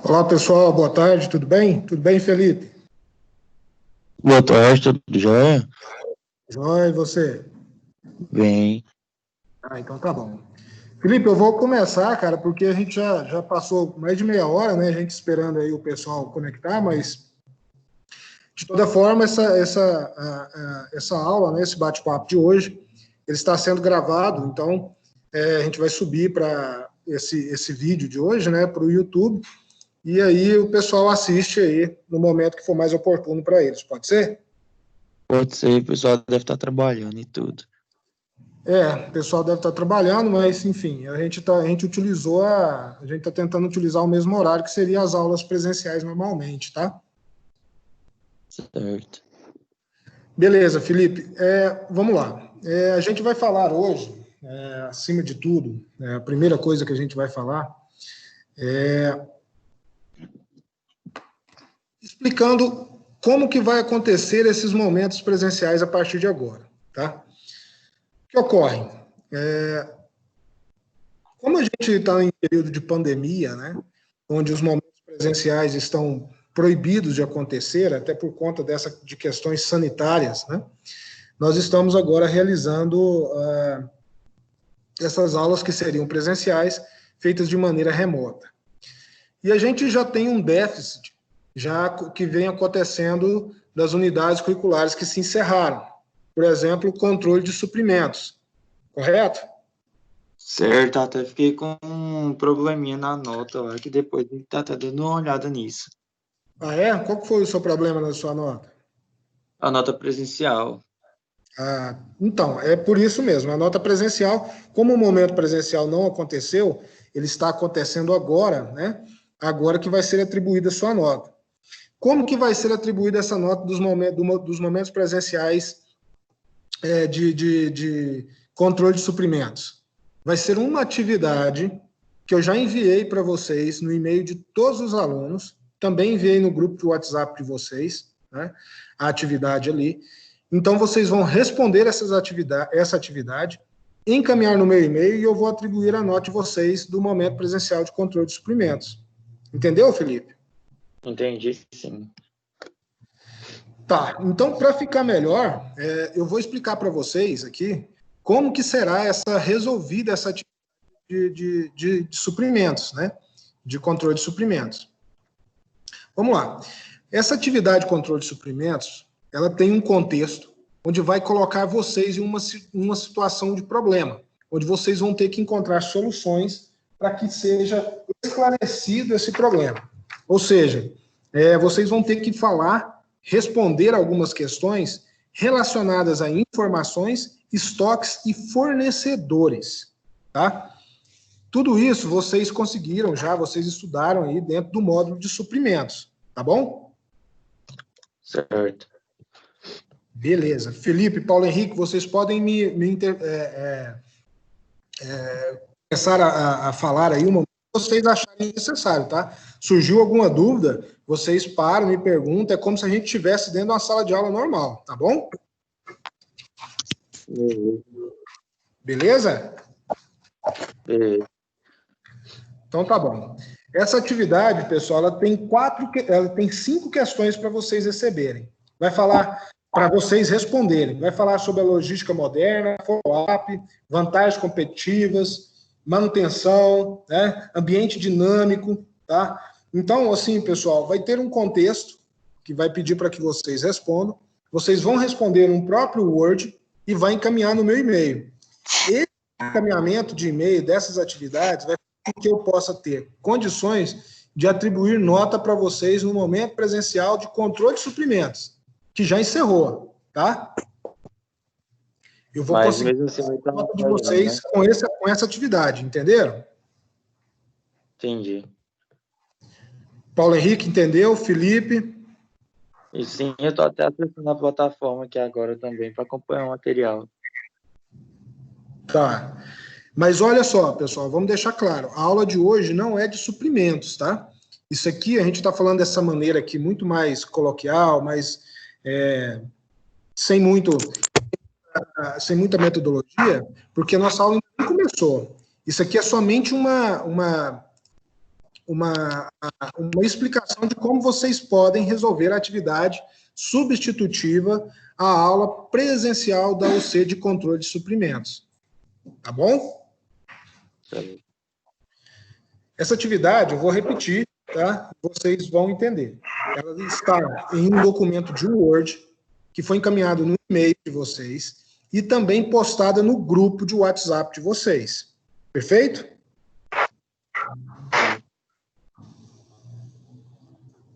Olá, pessoal, boa tarde, tudo bem? Tudo bem, Felipe? Boa tarde, tudo jóia? Joia, e você? Bem, Então tá bom. Felipe, eu vou começar, cara, porque a gente já passou mais de meia hora, né? A gente esperando aí o pessoal conectar, mas de toda forma, essa aula, né, esse bate-papo de hoje, ele está sendo gravado, então a gente vai subir para esse vídeo de hoje, né, para o YouTube, e aí o pessoal assiste aí no momento que for mais oportuno para eles, pode ser? pode ser, o pessoal deve estar trabalhando e tudo. O pessoal deve estar trabalhando, mas enfim, a gente utilizou a gente está tentando utilizar o mesmo horário que seria as aulas presenciais normalmente, tá? Certo. Beleza, Felipe. Vamos lá. A gente vai falar hoje, acima de tudo, a primeira coisa que a gente vai falar é explicando como que vai acontecer esses momentos presenciais a partir de agora, tá? O que ocorre? Como a gente está em período de pandemia, né, onde os momentos presenciais estão proibidos de acontecer, até por conta de questões sanitárias, né, nós estamos agora realizando essas aulas que seriam presenciais, feitas de maneira remota. E a gente já tem um déficit já que vem acontecendo das unidades curriculares que se encerraram. Por exemplo, o controle de suprimentos, correto? Certo, até fiquei com um probleminha na nota lá, que depois a gente tá até dando uma olhada nisso. Ah, é? Qual que foi o seu problema na sua nota? A nota presencial. Então, é por isso mesmo. A nota presencial, como o momento presencial não aconteceu, ele está acontecendo agora, né? Agora que vai ser atribuída a sua nota. Como que vai ser atribuída essa nota dos momentos presenciais de controle de suprimentos? Vai ser uma atividade que eu já enviei para vocês no e-mail de todos os alunos, também enviei no grupo de WhatsApp de vocês, né? A atividade ali. Então, vocês vão responder essa atividade, encaminhar no meu e-mail e eu vou atribuir a nota de vocês do momento presencial de controle de suprimentos. Entendeu, Felipe? Entendi, sim. Tá, então, para ficar melhor, eu vou explicar para vocês aqui como que será resolvida essa atividade de suprimentos, né? De controle de suprimentos. Vamos lá. Essa atividade de controle de suprimentos, ela tem um contexto onde vai colocar vocês em uma situação de problema, onde vocês vão ter que encontrar soluções para que seja esclarecido esse problema. Ou seja, vocês vão ter que responder algumas questões relacionadas a informações, estoques e fornecedores, tá? Tudo isso vocês conseguiram já, vocês estudaram aí dentro do módulo de suprimentos, tá bom? Certo. Beleza. Felipe, Paulo Henrique, vocês podem começar a falar aí o momento que vocês acharem necessário, tá? Surgiu alguma dúvida, vocês param, me perguntam, é como se a gente estivesse dentro de uma sala de aula normal, tá bom? Beleza? Beleza. Então tá bom. Essa atividade, pessoal, ela tem 5 questões para vocês receberem. Vai falar para vocês responderem. Vai falar sobre a logística moderna, follow-up, vantagens competitivas, manutenção, né, ambiente dinâmico, tá? Então, assim, pessoal, vai ter um contexto que vai pedir para que vocês respondam. Vocês vão responder no próprio Word e vai encaminhar no meu e-mail. Esse encaminhamento de e-mail dessas atividades vai que eu possa ter condições de atribuir nota para vocês no momento presencial de controle de suprimentos, que já encerrou, tá? Eu vou Mas conseguir mesmo assim vai estar nota de atrasando, vocês né? com essa atividade, entenderam? Entendi. Paulo Henrique, entendeu? Felipe? E sim, eu tô até acessando a plataforma aqui agora também para acompanhar o material. Tá. Mas olha só, pessoal, vamos deixar claro, a aula de hoje não é de suprimentos, tá? Isso aqui, a gente está falando dessa maneira aqui, muito mais coloquial, mais sem muita metodologia, porque a nossa aula ainda não começou. Isso aqui é somente uma explicação de como vocês podem resolver a atividade substitutiva à aula presencial da UC de controle de suprimentos. Tá bom? Essa atividade, eu vou repetir, tá? Vocês vão entender. Ela está em um documento de Word, que foi encaminhado no e-mail de vocês, e também postada no grupo de WhatsApp de vocês. Perfeito?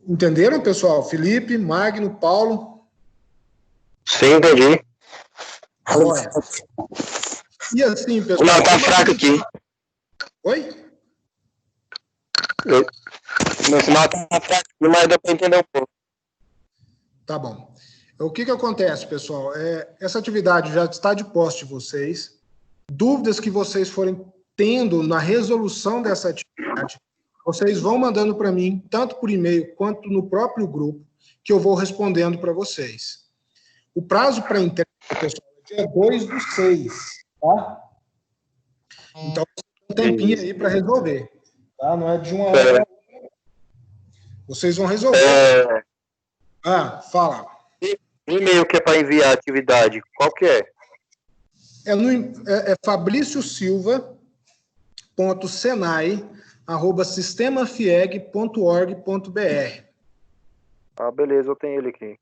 Entenderam, pessoal? Felipe, Magno, Paulo? Sim, entendi. Olha. E assim, pessoal... Não, tá fraco aqui. Oi? Meu sinal tá fraco aqui, mas dá para entender um pouco. Tá bom. O que acontece, pessoal? Essa atividade já está de posse de vocês. Dúvidas que vocês forem tendo na resolução dessa atividade, vocês vão mandando para mim, tanto por e-mail quanto no próprio grupo, que eu vou respondendo para vocês. O prazo para entrega, pessoal, é dia 2/6, tá? Então, tem um tempinho aí para resolver, tá? Não é de uma hora. Vocês vão resolver. Fala. E-mail que é para enviar a atividade, qual que é? É fabriciosilva.senai@sistemafieg.org.br. Ah, beleza, eu tenho ele aqui.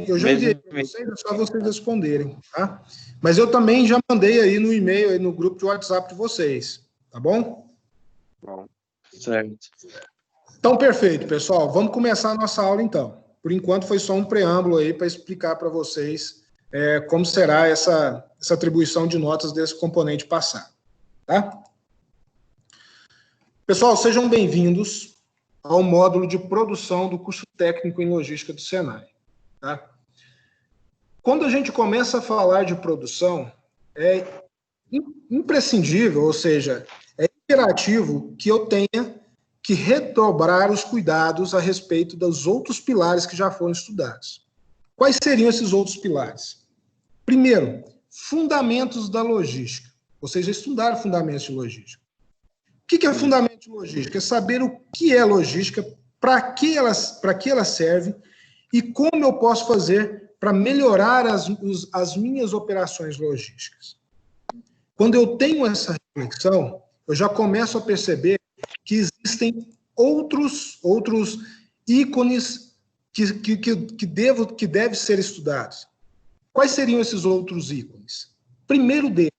Eu já enviei para vocês, é só vocês responderem, tá? Mas eu também já mandei aí no e-mail, aí no grupo de WhatsApp de vocês, tá bom? Bom. Certo. Então, perfeito, pessoal. Vamos começar a nossa aula, então. Por enquanto, foi só um preâmbulo aí para explicar para vocês como será essa atribuição de notas desse componente passado, tá? Pessoal, sejam bem-vindos ao módulo de produção do curso técnico em logística do Senai, tá? Quando a gente começa a falar de produção, é imprescindível, ou seja, é imperativo que eu tenha que redobrar os cuidados a respeito dos outros pilares que já foram estudados. Quais seriam esses outros pilares? Primeiro, fundamentos da logística. Vocês já estudaram fundamentos de logística. O que é fundamento de logística? É saber o que é logística, para que ela serve e como eu posso fazer para melhorar as minhas operações logísticas. Quando eu tenho essa reflexão, eu já começo a perceber que existem outros ícones que devem ser estudados. Quais seriam esses outros ícones? Primeiro deles,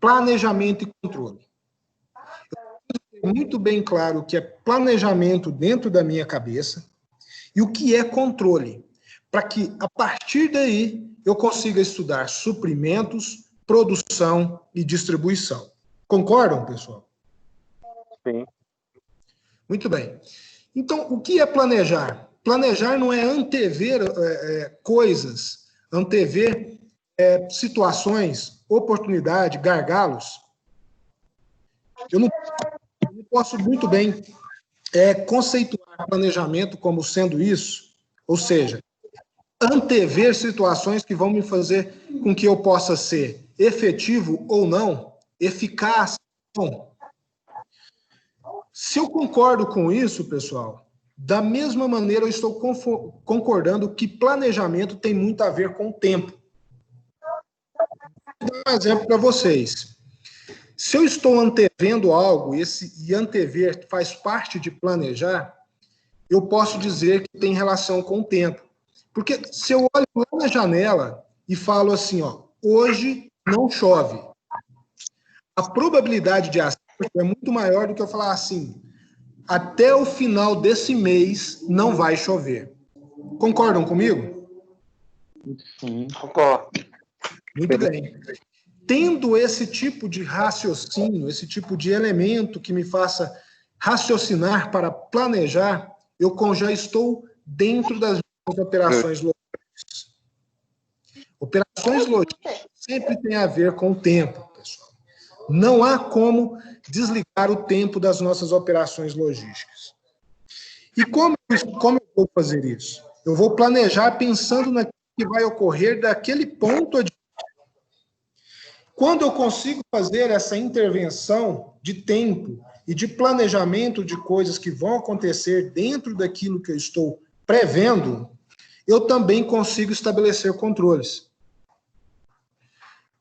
planejamento e controle. Eu tenho muito bem claro o que é planejamento dentro da minha cabeça e o que é controle, para que, a partir daí, eu consiga estudar suprimentos, produção e distribuição. Concordam, pessoal? Sim. Muito bem. Então, o que é planejar? Planejar não é antever coisas, antever situações, oportunidade, gargalos. Eu não posso muito bem conceituar planejamento como sendo isso, ou seja, antever situações que vão me fazer com que eu possa ser efetivo ou não, eficaz ou não. Se eu concordo com isso, pessoal, da mesma maneira eu estou concordando que planejamento tem muito a ver com o tempo. Vou dar um exemplo para vocês. Se eu estou antevendo algo, e antever faz parte de planejar, eu posso dizer que tem relação com o tempo. Porque se eu olho lá na janela e falo assim, hoje não chove, a probabilidade de acerto é muito maior do que eu falar assim, até o final desse mês não vai chover. Concordam comigo? Sim. Concordo. Muito bem. Tendo esse tipo de raciocínio, esse tipo de elemento que me faça raciocinar para planejar, eu já estou dentro das minhas operações logísticas. Operações logísticas sempre tem a ver com o tempo, pessoal. Não há como desligar o tempo das nossas operações logísticas. E como eu vou fazer isso? Eu vou planejar pensando naquilo que vai ocorrer daquele ponto adiante. Quando eu consigo fazer essa intervenção de tempo e de planejamento de coisas que vão acontecer dentro daquilo que eu estou prevendo, eu também consigo estabelecer controles.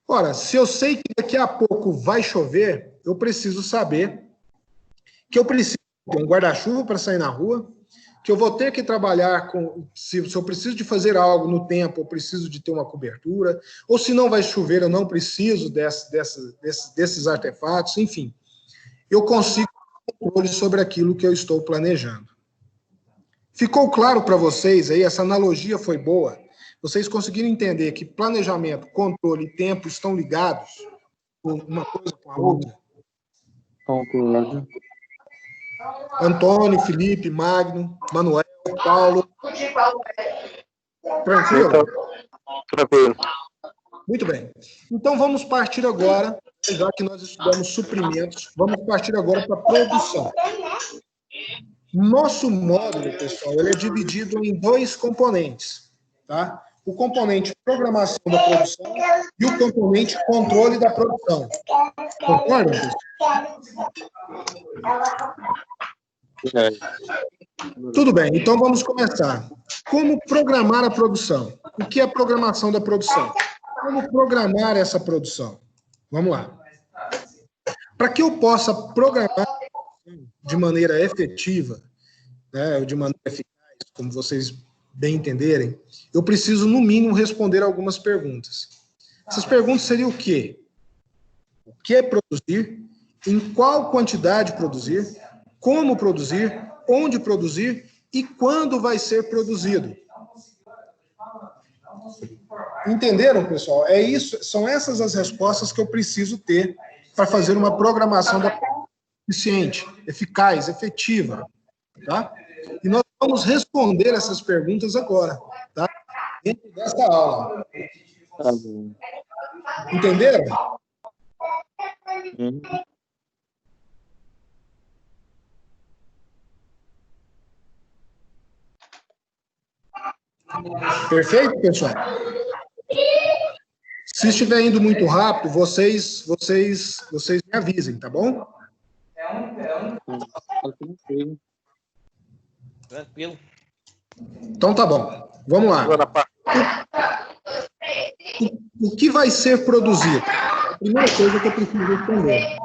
Ora, se eu sei que daqui a pouco vai chover, eu preciso saber que eu preciso ter um guarda-chuva para sair na rua, que eu vou ter que trabalhar com... Se eu preciso de fazer algo no tempo, eu preciso de ter uma cobertura, ou se não vai chover, eu não preciso desses artefatos, enfim. Eu consigo ter controle sobre aquilo que eu estou planejando. Ficou claro para vocês aí? Essa analogia foi boa? Vocês conseguiram entender que planejamento, controle e tempo estão ligados uma coisa com a outra? Concordo. Antônio, Felipe, Magno, Manuel, Paulo. Tranquilo? Tranquilo. Muito bem. Então vamos partir agora, já que nós estudamos suprimentos, vamos partir agora para a produção. Nosso módulo, pessoal, ele é dividido em dois componentes, tá? O componente programação da produção e o componente controle da produção. Concordam, pessoal? Tudo bem, então vamos começar. Como programar a produção? O que é a programação da produção? Como programar essa produção? Vamos lá. Para que eu possa programar de maneira efetiva, né, de maneira eficaz, como vocês bem entenderem, eu preciso, no mínimo, responder algumas perguntas. Essas perguntas seriam o quê? O que é produzir? Em qual quantidade produzir? Como produzir? Onde produzir? E quando vai ser produzido? Entenderam, pessoal? É isso, são essas as respostas que eu preciso ter para fazer uma programação eficiente, eficaz, efetiva, tá? E nós vamos responder essas perguntas agora, tá? Dentro dessa aula. Tá bom. Entenderam? Perfeito, pessoal? Se estiver indo muito rápido, vocês me avisem, tá bom? Tranquilo. Então tá bom. Vamos lá. O que vai ser produzido? A primeira coisa que eu preciso responder.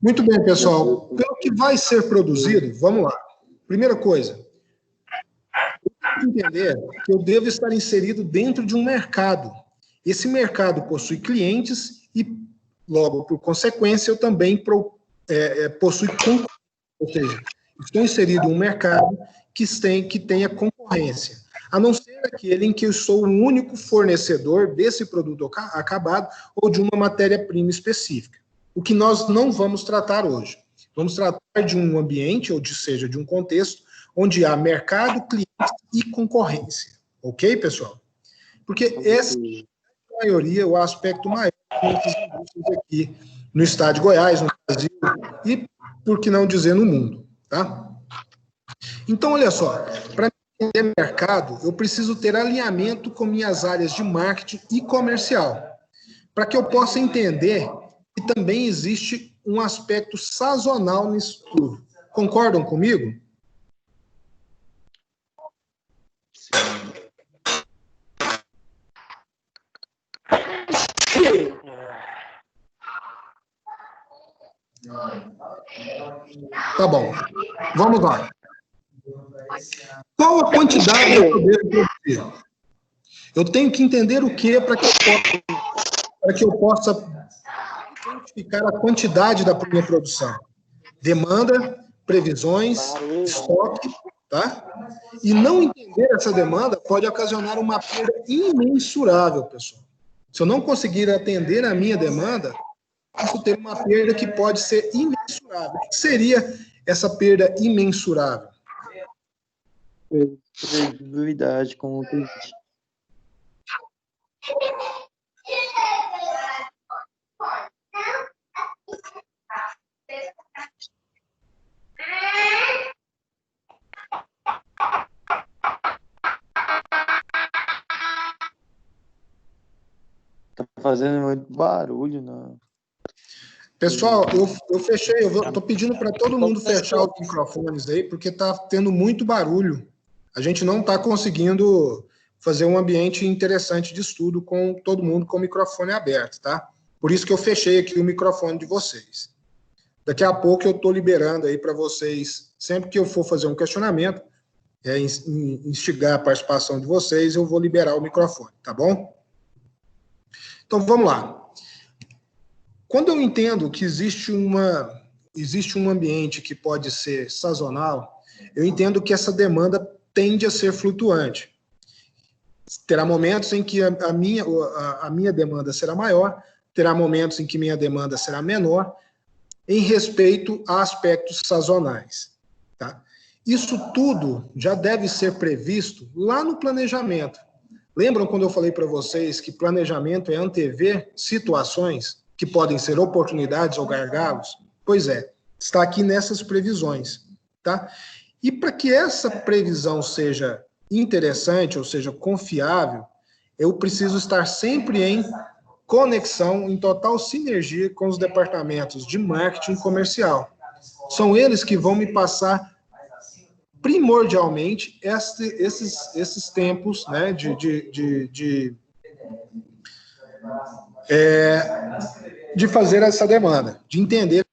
Muito bem, pessoal. Pelo que vai ser produzido, vamos lá. Primeira coisa, eu tenho que entender que eu devo estar inserido dentro de um mercado. Esse mercado possui clientes e, logo, por consequência, eu também possui concorrência. Ou seja, estou inserido em um mercado que tenha concorrência. A não ser aquele em que eu sou o único fornecedor desse produto acabado ou de uma matéria-prima específica. O que nós não vamos tratar hoje. Vamos tratar de um ambiente, ou seja, de um contexto, onde há mercado, clientes e concorrência. Ok, pessoal? Porque essa é a maioria, o aspecto maior das indústrias aqui no estado de Goiás, no Brasil, e, por que não dizer, no mundo. Tá? Então, olha só, para entender mercado, eu preciso ter alinhamento com minhas áreas de marketing e comercial, para que eu possa entender que também existe um aspecto sazonal nisso tudo. Concordam comigo? Sim. Tá bom. Vamos lá. Qual a quantidade que eu devo produzir? Eu tenho que entender o que para que eu possa identificar a quantidade da minha produção. Demanda, previsões, estoque, tá? E não entender essa demanda pode ocasionar uma perda imensurável, pessoal. Se eu não conseguir atender a minha demanda, posso ter uma perda que pode ser imensurável. O que seria essa perda imensurável? previsibilidade com o cliente. Tá fazendo muito barulho, não. Pessoal, eu fechei, eu tô pedindo para todo mundo fechar os microfones aí, porque tá tendo muito barulho. A gente não está conseguindo fazer um ambiente interessante de estudo com todo mundo com o microfone aberto, tá? Por isso que eu fechei aqui o microfone de vocês. Daqui a pouco eu estou liberando aí para vocês, sempre que eu for fazer um questionamento, instigar a participação de vocês, eu vou liberar o microfone, tá bom? Então, vamos lá. Quando eu entendo que existe um ambiente que pode ser sazonal, eu entendo que essa demanda tende a ser flutuante. Terá momentos em que a minha demanda será maior, terá momentos em que minha demanda será menor, em respeito a aspectos sazonais. Tá? Isso tudo já deve ser previsto lá no planejamento. Lembram quando eu falei para vocês que planejamento é antever situações que podem ser oportunidades ou gargalos? Pois é, está aqui nessas previsões. Tá? E para que essa previsão seja interessante, ou seja, confiável, eu preciso estar sempre em conexão, em total sinergia com os departamentos de marketing e comercial. São eles que vão me passar primordialmente esses tempos, né, de fazer essa demanda, de entender.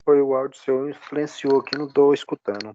Foi o áudio seu influenciou aqui, não estou escutando.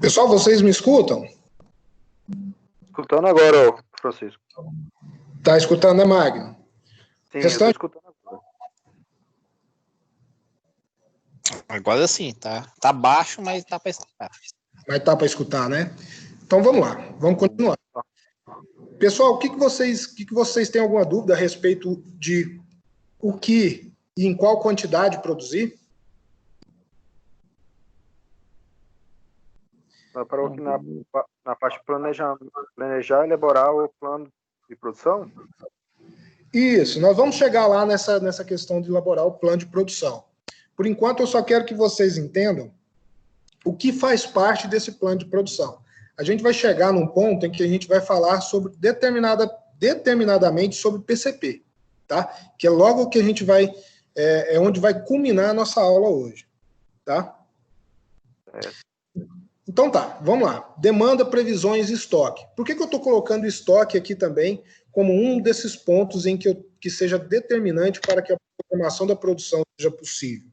Pessoal, vocês me escutam? Escutando agora, ô, Francisco. Tá escutando, né, Magno? Sim, eu estou escutando agora. Agora sim, tá baixo, mas tá para escutar. Mas tá para escutar, né? Então vamos lá, vamos continuar. Pessoal, o que vocês têm alguma dúvida a respeito de o que e em qual quantidade produzir? Na parte de planejar e elaborar o plano de produção? Isso, nós vamos chegar lá nessa questão de elaborar o plano de produção. Por enquanto, eu só quero que vocês entendam o que faz parte desse plano de produção. A gente vai chegar num ponto em que a gente vai falar sobre determinadamente sobre PCP, tá? Que é logo que a gente vai, é onde vai culminar a nossa aula hoje, tá? Então tá, vamos lá. Demanda, previsões e estoque. Por que eu estou colocando estoque aqui também como um desses pontos em que seja determinante para que a programação da produção seja possível?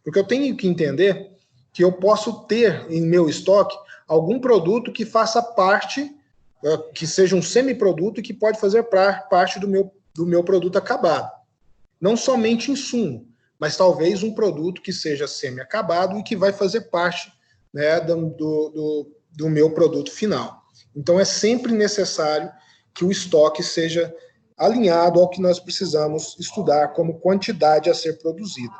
Porque eu tenho que entender que eu posso ter em meu estoque algum produto que faça parte, que seja um semiproduto e que pode fazer parte do do meu produto acabado. Não somente insumo, mas talvez um produto que seja semi-acabado e que vai fazer parte, né, do meu produto final. Então, é sempre necessário que o estoque seja alinhado ao que nós precisamos estudar como quantidade a ser produzida.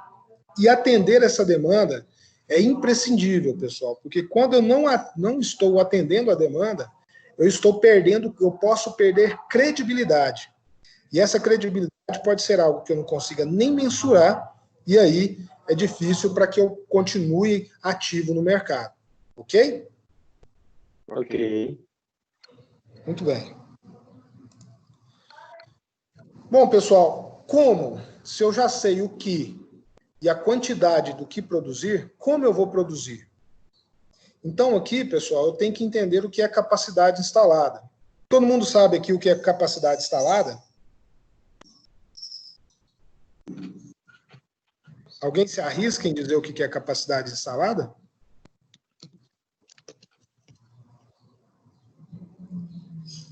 E atender essa demanda é imprescindível, pessoal, porque quando eu não estou atendendo a demanda, eu posso perder credibilidade. E essa credibilidade pode ser algo que eu não consiga nem mensurar, e aí é difícil para que eu continue ativo no mercado. Ok? Ok. Muito bem. Bom, pessoal, se eu já sei o que e a quantidade do que produzir, como eu vou produzir? Então, aqui, pessoal, eu tenho que entender o que é capacidade instalada. Todo mundo sabe aqui o que é capacidade instalada? Alguém se arrisca em dizer o que é capacidade instalada?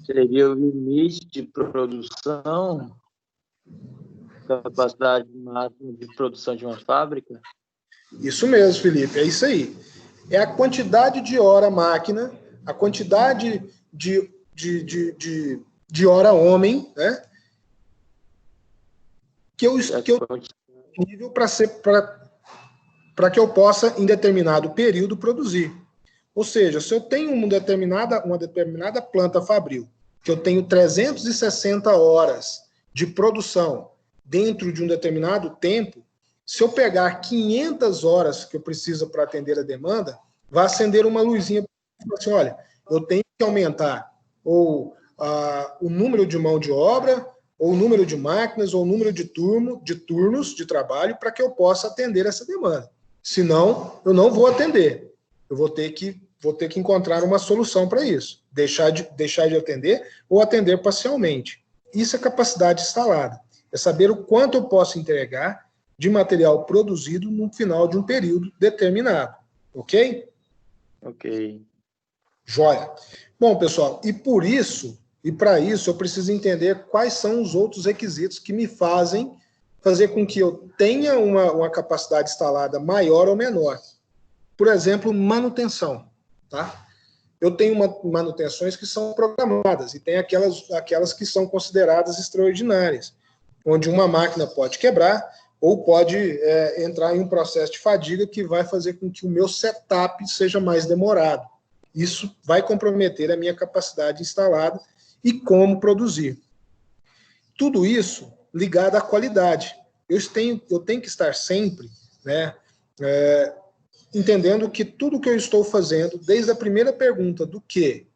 Seria o limite de produção, capacidade máxima de produção de uma fábrica? Isso mesmo, Felipe, é isso aí. É a quantidade de hora máquina, a quantidade de hora homem, né? Que eu nível para que eu possa, em determinado período, produzir. Ou seja, se eu tenho uma determinada planta fabril, que eu tenho 360 horas de produção dentro de um determinado tempo, se eu pegar 500 horas que eu preciso para atender a demanda, vai acender uma luzinha e falar assim, olha, eu tenho que aumentar ou o número de mão de obra, ou o número de máquinas, ou o número de turnos de trabalho para que eu possa atender essa demanda. Senão, eu não vou atender. Eu vou ter que encontrar uma solução para isso. Deixar de atender ou atender parcialmente. Isso é capacidade instalada. É saber o quanto eu posso entregar de material produzido no final de um período determinado. Ok? Ok. Joia. Bom, pessoal, e para isso, eu preciso entender quais são os outros requisitos que me fazem fazer com que eu tenha uma capacidade instalada maior ou menor. Por exemplo, manutenção. Tá? Eu tenho manutenções que são programadas e tem aquelas que são consideradas extraordinárias, onde uma máquina pode quebrar ou pode entrar em um processo de fadiga que vai fazer com que o meu setup seja mais demorado. Isso vai comprometer a minha capacidade instalada e como produzir. Tudo isso ligado à qualidade. Eu tenho que estar sempre, né, entendendo que tudo que eu estou fazendo, desde a primeira pergunta do que,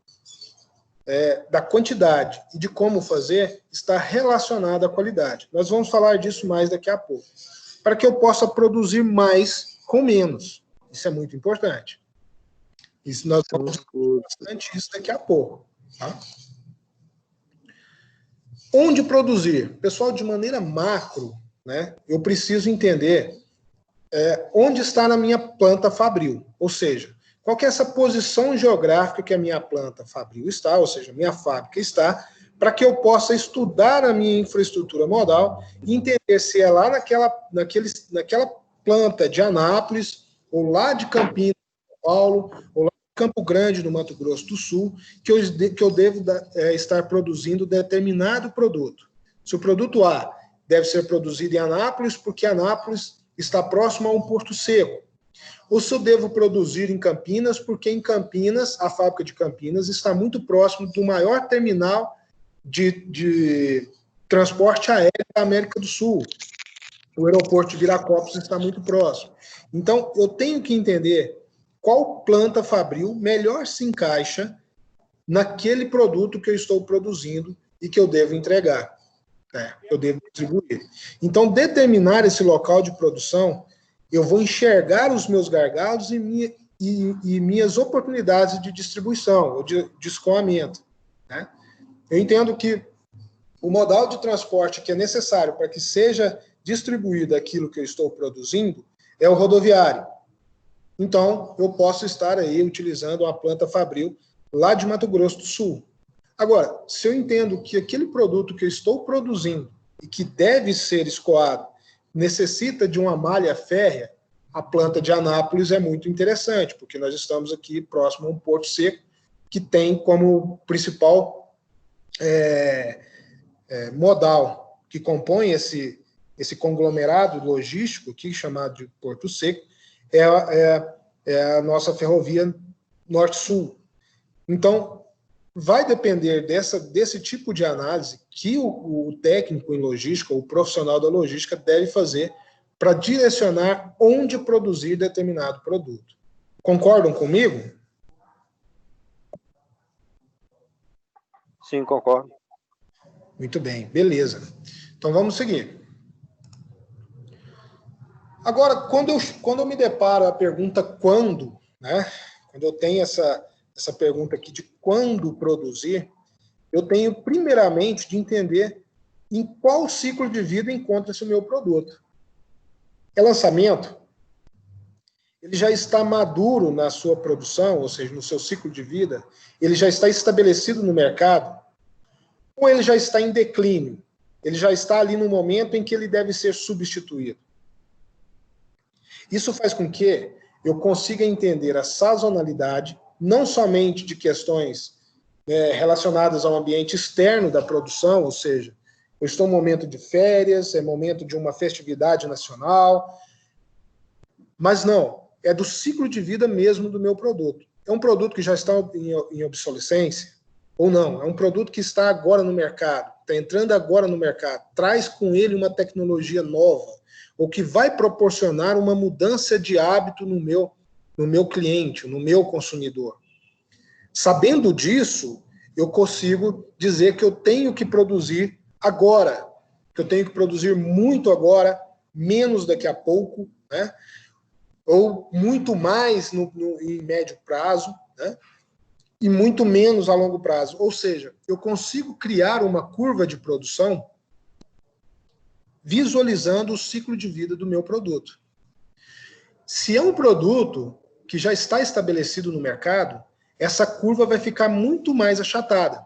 da quantidade e de como fazer, está relacionado à qualidade. Nós vamos falar disso mais daqui a pouco. Para que eu possa produzir mais com menos. Isso é muito importante. Isso nós vamos falar bastante isso daqui a pouco. Tá? Onde produzir? Pessoal, de maneira macro, né, eu preciso entender onde está na minha planta fabril. Ou seja, qual que é essa posição geográfica que a minha planta fabril está, ou seja, a minha fábrica está, para que eu possa estudar a minha infraestrutura modal e entender se é lá naquela planta de Anápolis, ou lá de Campinas, São Paulo, ou lá de Campo Grande, no Mato Grosso do Sul, que eu devo estar produzindo determinado produto. Se o produto A deve ser produzido em Anápolis, porque Anápolis está próximo a um porto seco. Ou se eu devo produzir em Campinas, porque em Campinas, a fábrica de Campinas está muito próximo do maior terminal de transporte aéreo da América do Sul. O aeroporto de Viracopos está muito próximo. Então, eu tenho que entender qual planta fabril melhor se encaixa naquele produto que eu estou produzindo e que eu devo entregar. Eu devo distribuir. Então, determinar esse local de produção, eu vou enxergar os meus gargalos e minhas oportunidades de distribuição, ou de escoamento. Né? Eu entendo que o modal de transporte que é necessário para que seja distribuído aquilo que eu estou produzindo é o rodoviário. Então, eu posso estar aí utilizando uma planta fabril lá de Mato Grosso do Sul. Agora, se eu entendo que aquele produto que eu estou produzindo e que deve ser escoado necessita de uma malha férrea, a planta de Anápolis é muito interessante, porque nós estamos aqui próximo a um porto seco que tem como principal modal que compõe esse conglomerado logístico aqui, chamado de Porto Seco, é a nossa ferrovia Norte-Sul. Então, vai depender desse tipo de análise que o técnico em logística, o profissional da logística, deve fazer para direcionar onde produzir determinado produto. Concordam comigo? Sim, concordo. Muito bem, beleza. Então vamos seguir. Agora, quando eu me deparo a pergunta quando, né? Quando eu tenho essa pergunta aqui de quando produzir, eu tenho primeiramente de entender em qual ciclo de vida encontra-se o meu produto. É lançamento? Ele já está maduro na sua produção, ou seja, no seu ciclo de vida? Ele já está estabelecido no mercado? Ou ele já está em declínio? Ele já está ali no momento em que ele deve ser substituído? Isso faz com que eu consiga entender a sazonalidade, não somente de questões relacionadas ao ambiente externo da produção, ou seja, eu estou em um momento de férias, é momento de uma festividade nacional, mas não, é do ciclo de vida mesmo do meu produto. É um produto que já está em obsolescência ou não? É um produto que está agora no mercado, está entrando agora no mercado, traz com ele uma tecnologia nova, ou que vai proporcionar uma mudança de hábito no meu cliente, no meu consumidor. Sabendo disso, eu consigo dizer que eu tenho que produzir agora, que eu tenho que produzir muito agora, menos daqui a pouco, né? Ou muito mais em médio prazo, né? E muito menos a longo prazo. Ou seja, eu consigo criar uma curva de produção visualizando o ciclo de vida do meu produto. Se é um produto que já está estabelecido no mercado, essa curva vai ficar muito mais achatada.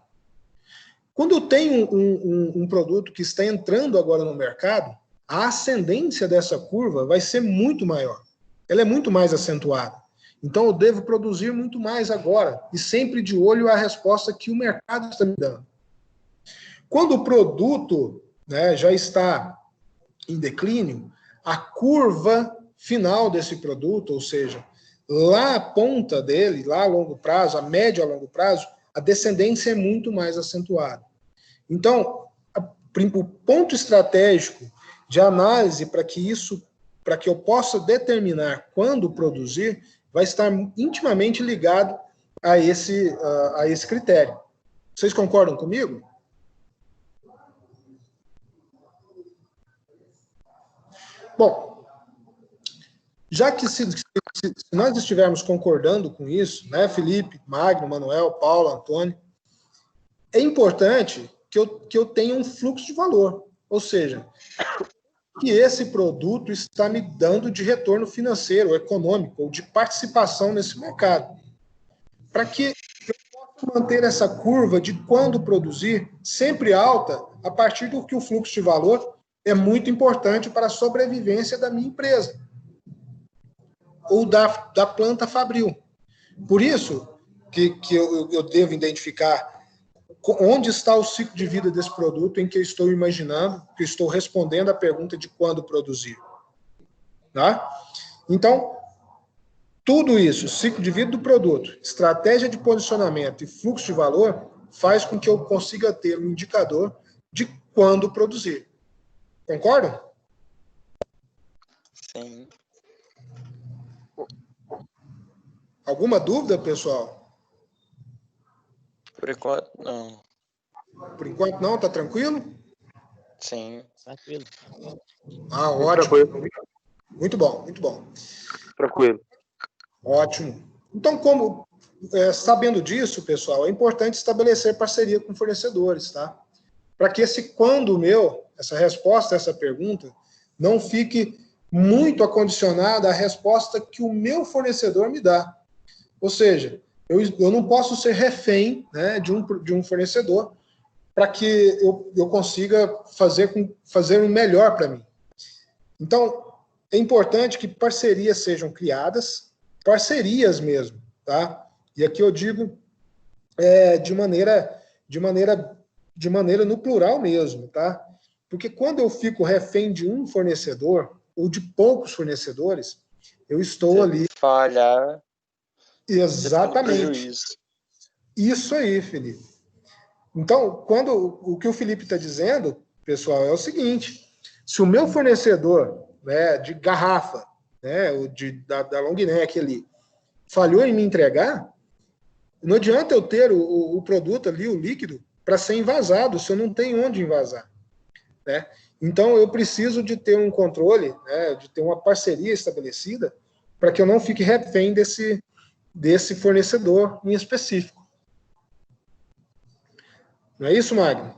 Quando eu tenho um produto que está entrando agora no mercado, a ascendência dessa curva vai ser muito maior. Ela é muito mais acentuada. Então, eu devo produzir muito mais agora, e sempre de olho à resposta que o mercado está me dando. Quando o produto, né, já está em declínio, a curva final desse produto, ou seja, lá a ponta dele, lá a longo prazo, a médio a longo prazo, a descendência é muito mais acentuada. Então, o ponto estratégico de análise para que eu possa determinar quando produzir, vai estar intimamente ligado a esse critério. Vocês concordam comigo? Bom, já que se nós estivermos concordando com isso, né, Felipe, Magno, Manuel, Paulo, Antônio, é importante que eu tenha um fluxo de valor, ou seja, que esse produto está me dando de retorno financeiro, econômico, ou de participação nesse mercado. Para que eu possa manter essa curva de quando produzir sempre alta, a partir do que o fluxo de valor é muito importante para a sobrevivência da minha empresa ou da planta fabril. Por isso que eu devo identificar onde está o ciclo de vida desse produto em que eu estou imaginando, que eu estou respondendo a pergunta de quando produzir. Tá? Então, tudo isso, ciclo de vida do produto, estratégia de posicionamento e fluxo de valor, faz com que eu consiga ter um indicador de quando produzir. Concordam? Sim. Alguma dúvida, pessoal? Por enquanto, não. Por enquanto não, tá tranquilo? Sim, tranquilo. Ah, ótimo. Tranquilo. Muito bom, muito bom. Tranquilo. Ótimo. Então, sabendo disso, pessoal, é importante estabelecer parceria com fornecedores, tá? Para que essa resposta a essa pergunta, não fique muito acondicionada à resposta que o meu fornecedor me dá. Ou seja, eu não posso ser refém, né, de um fornecedor para que eu consiga fazer o melhor para mim. Então, é importante que parcerias sejam criadas, parcerias mesmo, tá? E aqui eu digo de maneira no plural mesmo, tá? Porque quando eu fico refém de um fornecedor ou de poucos fornecedores, eu estou ali. Falhar. Exatamente. Isso aí, Felipe. Então, o que o Felipe está dizendo, pessoal, é o seguinte: se o meu fornecedor, né, de garrafa, né, da long neck ali, falhou em me entregar, não adianta eu ter o produto ali, o líquido, para ser envasado, se eu não tenho onde envasar, né? Então, eu preciso de ter um controle, né, de ter uma parceria estabelecida para que eu não fique refém desse fornecedor em específico. Não é isso, Magno?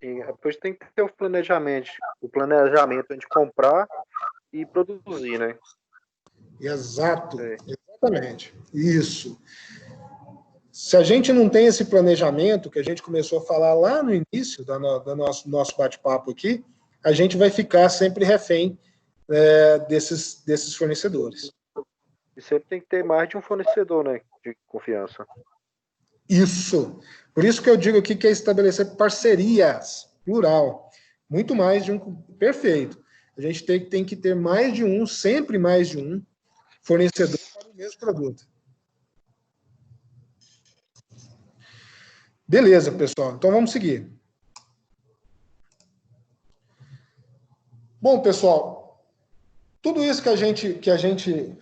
E depois tem que ter o planejamento de comprar e produzir, né? Exato, exatamente. Isso. Se a gente não tem esse planejamento, que a gente começou a falar lá no início do nosso bate-papo aqui, a gente vai ficar sempre refém desses fornecedores. E sempre tem que ter mais de um fornecedor, né? De confiança. Isso. Por isso que eu digo aqui que é estabelecer parcerias, plural. Muito mais de um. Perfeito. A gente tem que ter mais de um, sempre mais de um, fornecedor para o mesmo produto. Beleza, pessoal. Então vamos seguir. Bom, pessoal, tudo isso que a gente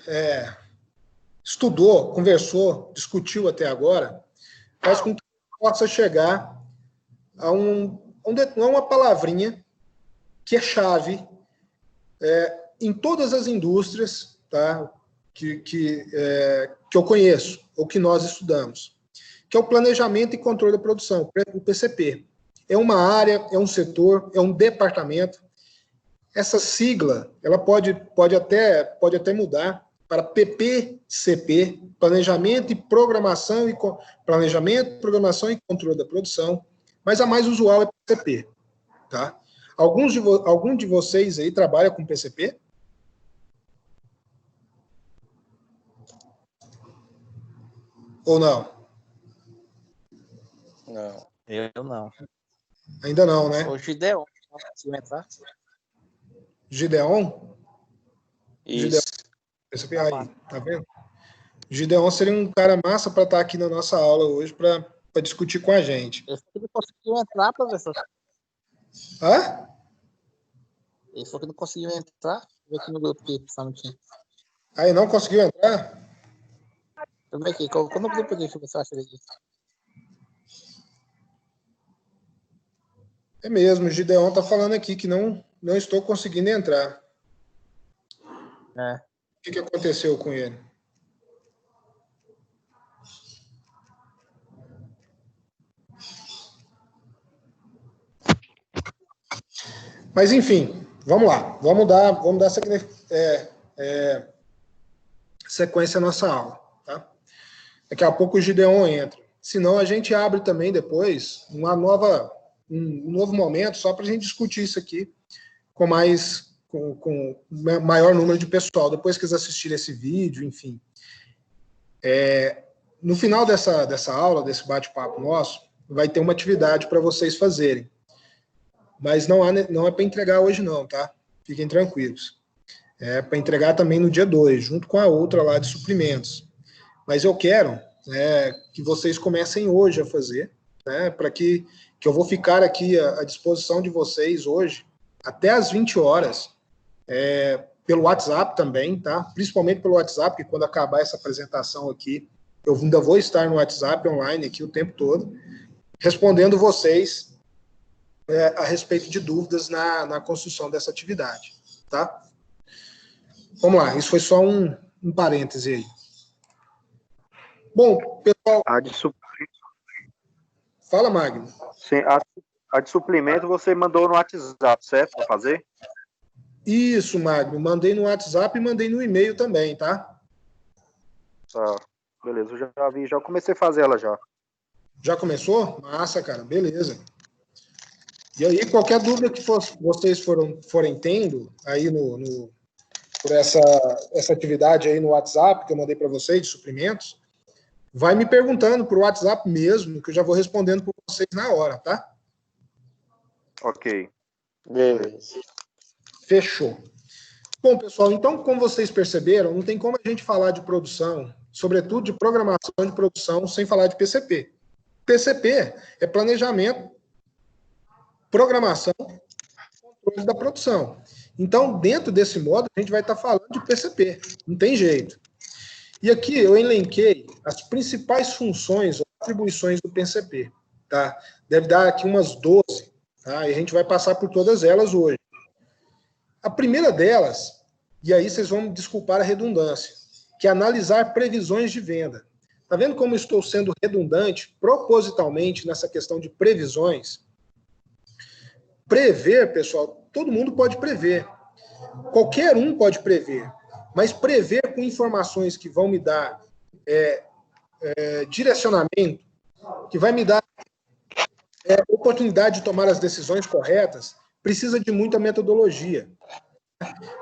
estudou, conversou, discutiu até agora, faz com que possa chegar a uma palavrinha que é chave em todas as indústrias, tá, que eu conheço, ou que nós estudamos, que é o planejamento e controle da produção, o PCP. É uma área, é um setor, é um departamento. Essa sigla, ela pode até mudar para PPCP, Planejamento, Programação e Controle da Produção, mas a mais usual é PCP, tá? Algum de vocês aí trabalha com PCP? Ou não? Não. Eu não. Ainda não, né? O Gideon, não conseguiu entrar? Gideon? Isso. PCP aí, tá vendo? Gideon seria um cara massa para estar aqui na nossa aula hoje para discutir com a gente. Ele não conseguiu entrar, professor. Hã? Ele falou que não conseguiu entrar. Deixa eu ver aqui no grupo aqui, só um minutinho. Aí não conseguiu entrar? Deixa eu ver aqui, colocou no grupo aqui, deixa eu ver se eu acho ele aqui. É mesmo, o Gideon tá falando aqui que não estou conseguindo entrar. O que aconteceu com ele? Mas, enfim, vamos lá. Vamos dar sequência à nossa aula. Tá? Daqui a pouco o Gideon entra. Senão, a gente abre também depois um novo momento só para a gente discutir isso aqui com maior número de pessoal. Depois que eles assistirem esse vídeo, enfim. No final dessa aula, desse bate-papo nosso, vai ter uma atividade para vocês fazerem. Mas não é para entregar hoje não, tá? Fiquem tranquilos. É para entregar também no dia 2, junto com a outra lá de suprimentos. Mas eu quero que vocês comecem hoje a fazer, né, para que eu vou ficar aqui à disposição de vocês hoje, até às 20 horas, pelo WhatsApp também, tá? Principalmente pelo WhatsApp, porque quando acabar essa apresentação aqui, eu ainda vou estar no WhatsApp online aqui o tempo todo, respondendo vocês a respeito de dúvidas na construção dessa atividade, tá? Vamos lá, isso foi só um parêntese aí. Bom, pessoal... Fala, Magno. Sim, a de suplemento você mandou no WhatsApp, certo? Para fazer? Isso, Magno. Mandei no WhatsApp e mandei no e-mail também, tá? Tá. Beleza, eu já vi, já comecei a fazer ela já. Já começou? Massa, cara. Beleza. E aí, qualquer dúvida que vocês forem tendo aí por essa atividade aí no WhatsApp que eu mandei para vocês, de suprimentos, vai me perguntando por WhatsApp mesmo, que eu já vou respondendo por vocês na hora, tá? Ok. Beleza. Fechou. Bom, pessoal, então, como vocês perceberam, não tem como a gente falar de produção, sobretudo de programação de produção, sem falar de PCP. PCP é planejamento, programação, controle da produção. Então, dentro desse modo, a gente vai estar falando de PCP. Não tem jeito. E aqui eu elenquei as principais funções ou atribuições do PCP. Tá? Deve dar aqui umas 12. Tá? E a gente vai passar por todas elas hoje. A primeira delas, e aí vocês vão me desculpar a redundância, que é analisar previsões de venda. Está vendo como estou sendo redundante propositalmente nessa questão de previsões? Prever, pessoal, todo mundo pode prever. Qualquer um pode prever. Mas prever com informações que vão me dar direcionamento, que vai me dar oportunidade de tomar as decisões corretas, precisa de muita metodologia.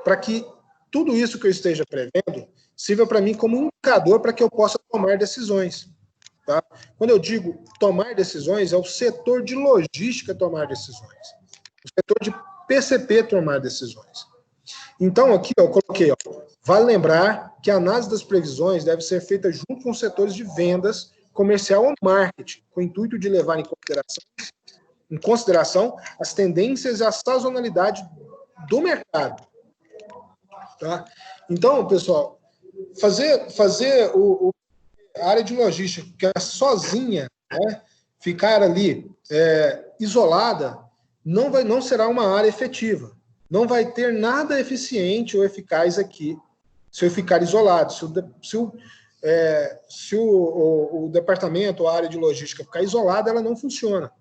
Para que tudo isso que eu esteja prevendo sirva para mim como um indicador para que eu possa tomar decisões. Tá? Quando eu digo tomar decisões, é o setor de logística tomar decisões. O setor de PCP tomar decisões. Então, aqui eu coloquei, vale lembrar que a análise das previsões deve ser feita junto com os setores de vendas, comercial ou marketing, com o intuito de levar em consideração as tendências e a sazonalidade do mercado. Tá? Então, pessoal, fazer a área de logística sozinha, né, ficar ali isolada, não será uma área efetiva. Não vai ter nada eficiente ou eficaz aqui se eu ficar isolado. Se o departamento ou a área de logística ficar isolada, ela não funciona.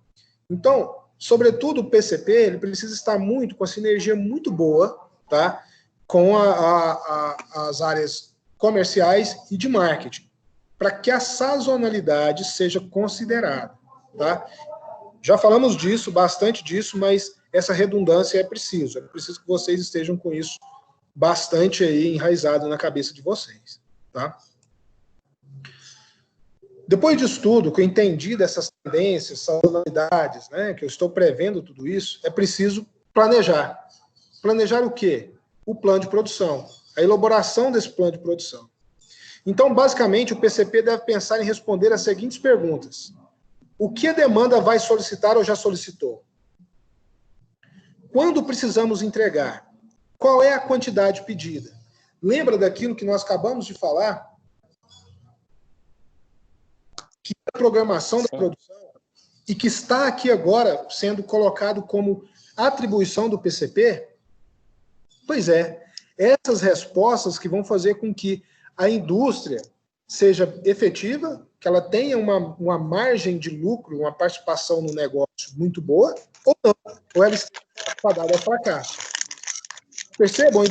Então, sobretudo o PCP, ele precisa estar com a sinergia muito boa, tá? Com as áreas comerciais e de marketing, para que a sazonalidade seja considerada, tá? Já falamos disso, bastante disso, mas essa redundância é preciso que vocês estejam com isso bastante aí enraizado na cabeça de vocês, tá? Depois disso tudo, que eu entendi dessas tendências, sazonalidades, né, que eu estou prevendo tudo isso, é preciso planejar. Planejar o quê? O plano de produção, a elaboração desse plano de produção. Então, basicamente, o PCP deve pensar em responder as seguintes perguntas. O que a demanda vai solicitar ou já solicitou? Quando precisamos entregar? Qual é a quantidade pedida? Lembra daquilo que nós acabamos de falar? Que é a programação da produção e que está aqui agora sendo colocado como atribuição do PCP? Pois é, essas respostas que vão fazer com que a indústria seja efetiva, que ela tenha uma margem de lucro, uma participação no negócio muito boa, ou não, ou ela está fadada ao fracasso. Percebam a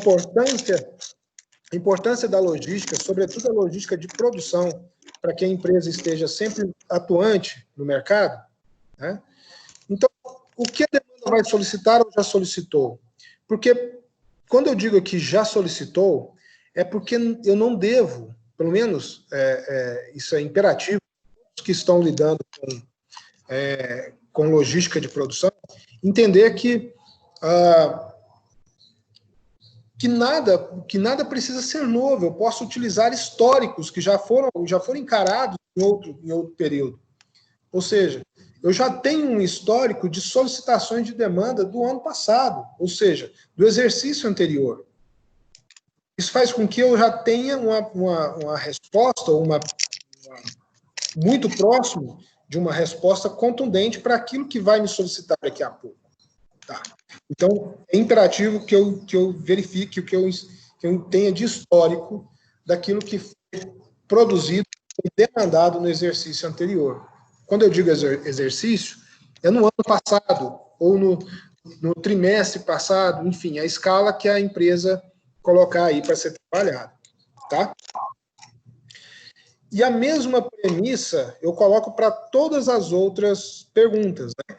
importância da logística, sobretudo a logística de produção, para que a empresa esteja sempre atuante no mercado, né? Então, o que a demanda vai solicitar ou já solicitou? Porque, quando eu digo aqui já solicitou, é porque eu não devo, pelo menos isso é imperativo, os que estão lidando com logística de produção, entender que nada precisa ser novo. Eu posso utilizar históricos que já foram encarados em outro período. Ou seja, eu já tenho um histórico de solicitações de demanda do ano passado, ou seja, do exercício anterior. Isso faz com que eu já tenha uma resposta, muito próximo de uma resposta contundente para aquilo que vai me solicitar daqui a pouco. Tá. Então, é imperativo que eu verifique, que eu tenha de histórico daquilo que foi produzido e demandado no exercício anterior. Quando eu digo exercício, é no ano passado, ou no trimestre passado, enfim, a escala que a empresa colocar aí para ser trabalhada, tá? E a mesma premissa eu coloco para todas as outras perguntas, né?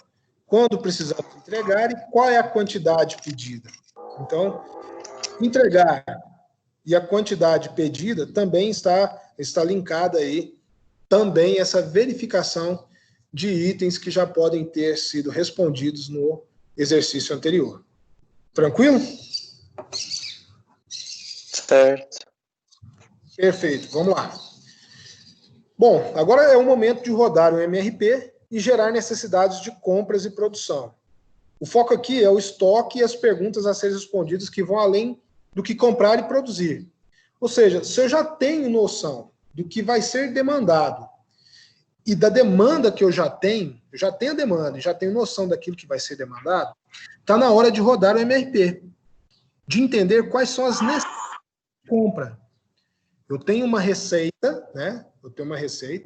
quando precisamos entregar e qual é a quantidade pedida. Então, entregar e a quantidade pedida também está linkada aí, também essa verificação de itens que já podem ter sido respondidos no exercício anterior. Tranquilo? Certo. Perfeito, vamos lá. Bom, agora é o momento de rodar o MRP e gerar necessidades de compras e produção. O foco aqui é o estoque e as perguntas a serem respondidas que vão além do que comprar e produzir. Ou seja, se eu já tenho noção do que vai ser demandado e da demanda que eu já tenho a demanda e já tenho noção daquilo que vai ser demandado, está na hora de rodar o MRP, de entender quais são as necessidades de compra. Eu tenho uma receita, né?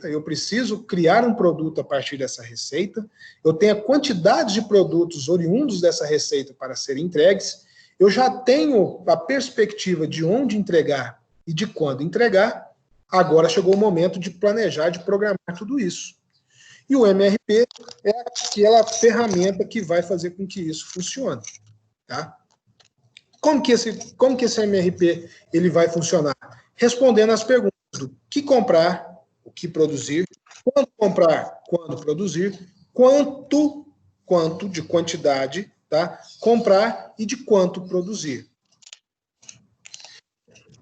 Eu preciso criar um produto a partir dessa receita, eu tenho a quantidade de produtos oriundos dessa receita para serem entregues, eu já tenho a perspectiva de onde entregar e de quando entregar, agora chegou o momento de planejar, de programar tudo isso. E o MRP é aquela ferramenta que vai fazer com que isso funcione. Tá? Como que esse MRP ele vai funcionar? Respondendo às perguntas do que comprar, o que produzir, quando comprar, quando produzir, quanto de quantidade, tá? Comprar e de quanto produzir.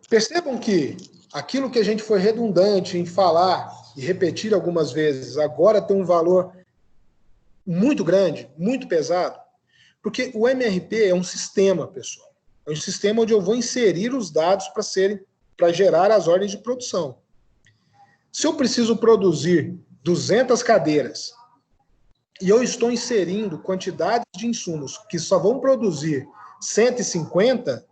Percebam que aquilo que a gente foi redundante em falar e repetir algumas vezes, agora tem um valor muito grande, muito pesado, porque o MRP é um sistema, pessoal. É um sistema onde eu vou inserir os dados para gerar as ordens de produção. Se eu preciso produzir 200 cadeiras e eu estou inserindo quantidades de insumos que só vão produzir 150,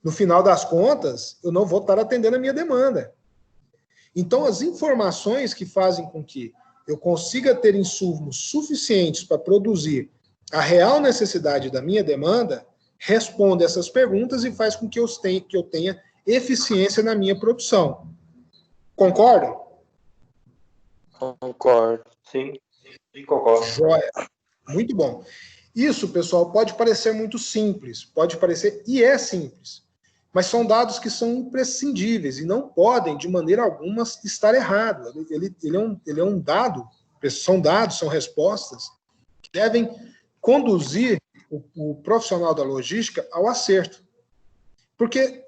no final das contas, eu não vou estar atendendo a minha demanda. Então, as informações que fazem com que eu consiga ter insumos suficientes para produzir a real necessidade da minha demanda, respondem essas perguntas e faz com que eu tenha eficiência na minha produção. Concordam? Concordo. Sim, concordo. Joia. Muito bom. Isso, pessoal, pode parecer muito simples, pode parecer, e é simples, mas são dados que são imprescindíveis e não podem, de maneira alguma, estar errados. Ele é um dado, são dados, são respostas que devem conduzir o profissional da logística ao acerto. Porque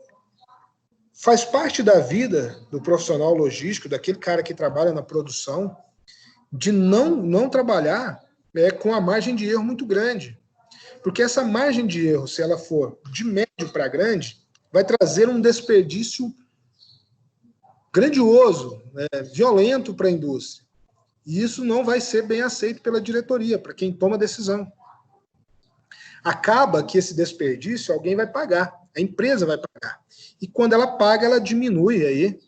faz parte da vida do profissional logístico, daquele cara que trabalha na produção, de não trabalhar com a margem de erro muito grande. Porque essa margem de erro, se ela for de médio para grande, vai trazer um desperdício grandioso, violento para a indústria. E isso não vai ser bem aceito pela diretoria, para quem toma a decisão. Acaba que esse desperdício alguém vai pagar, a empresa vai pagar. E quando ela paga, ela diminui aí,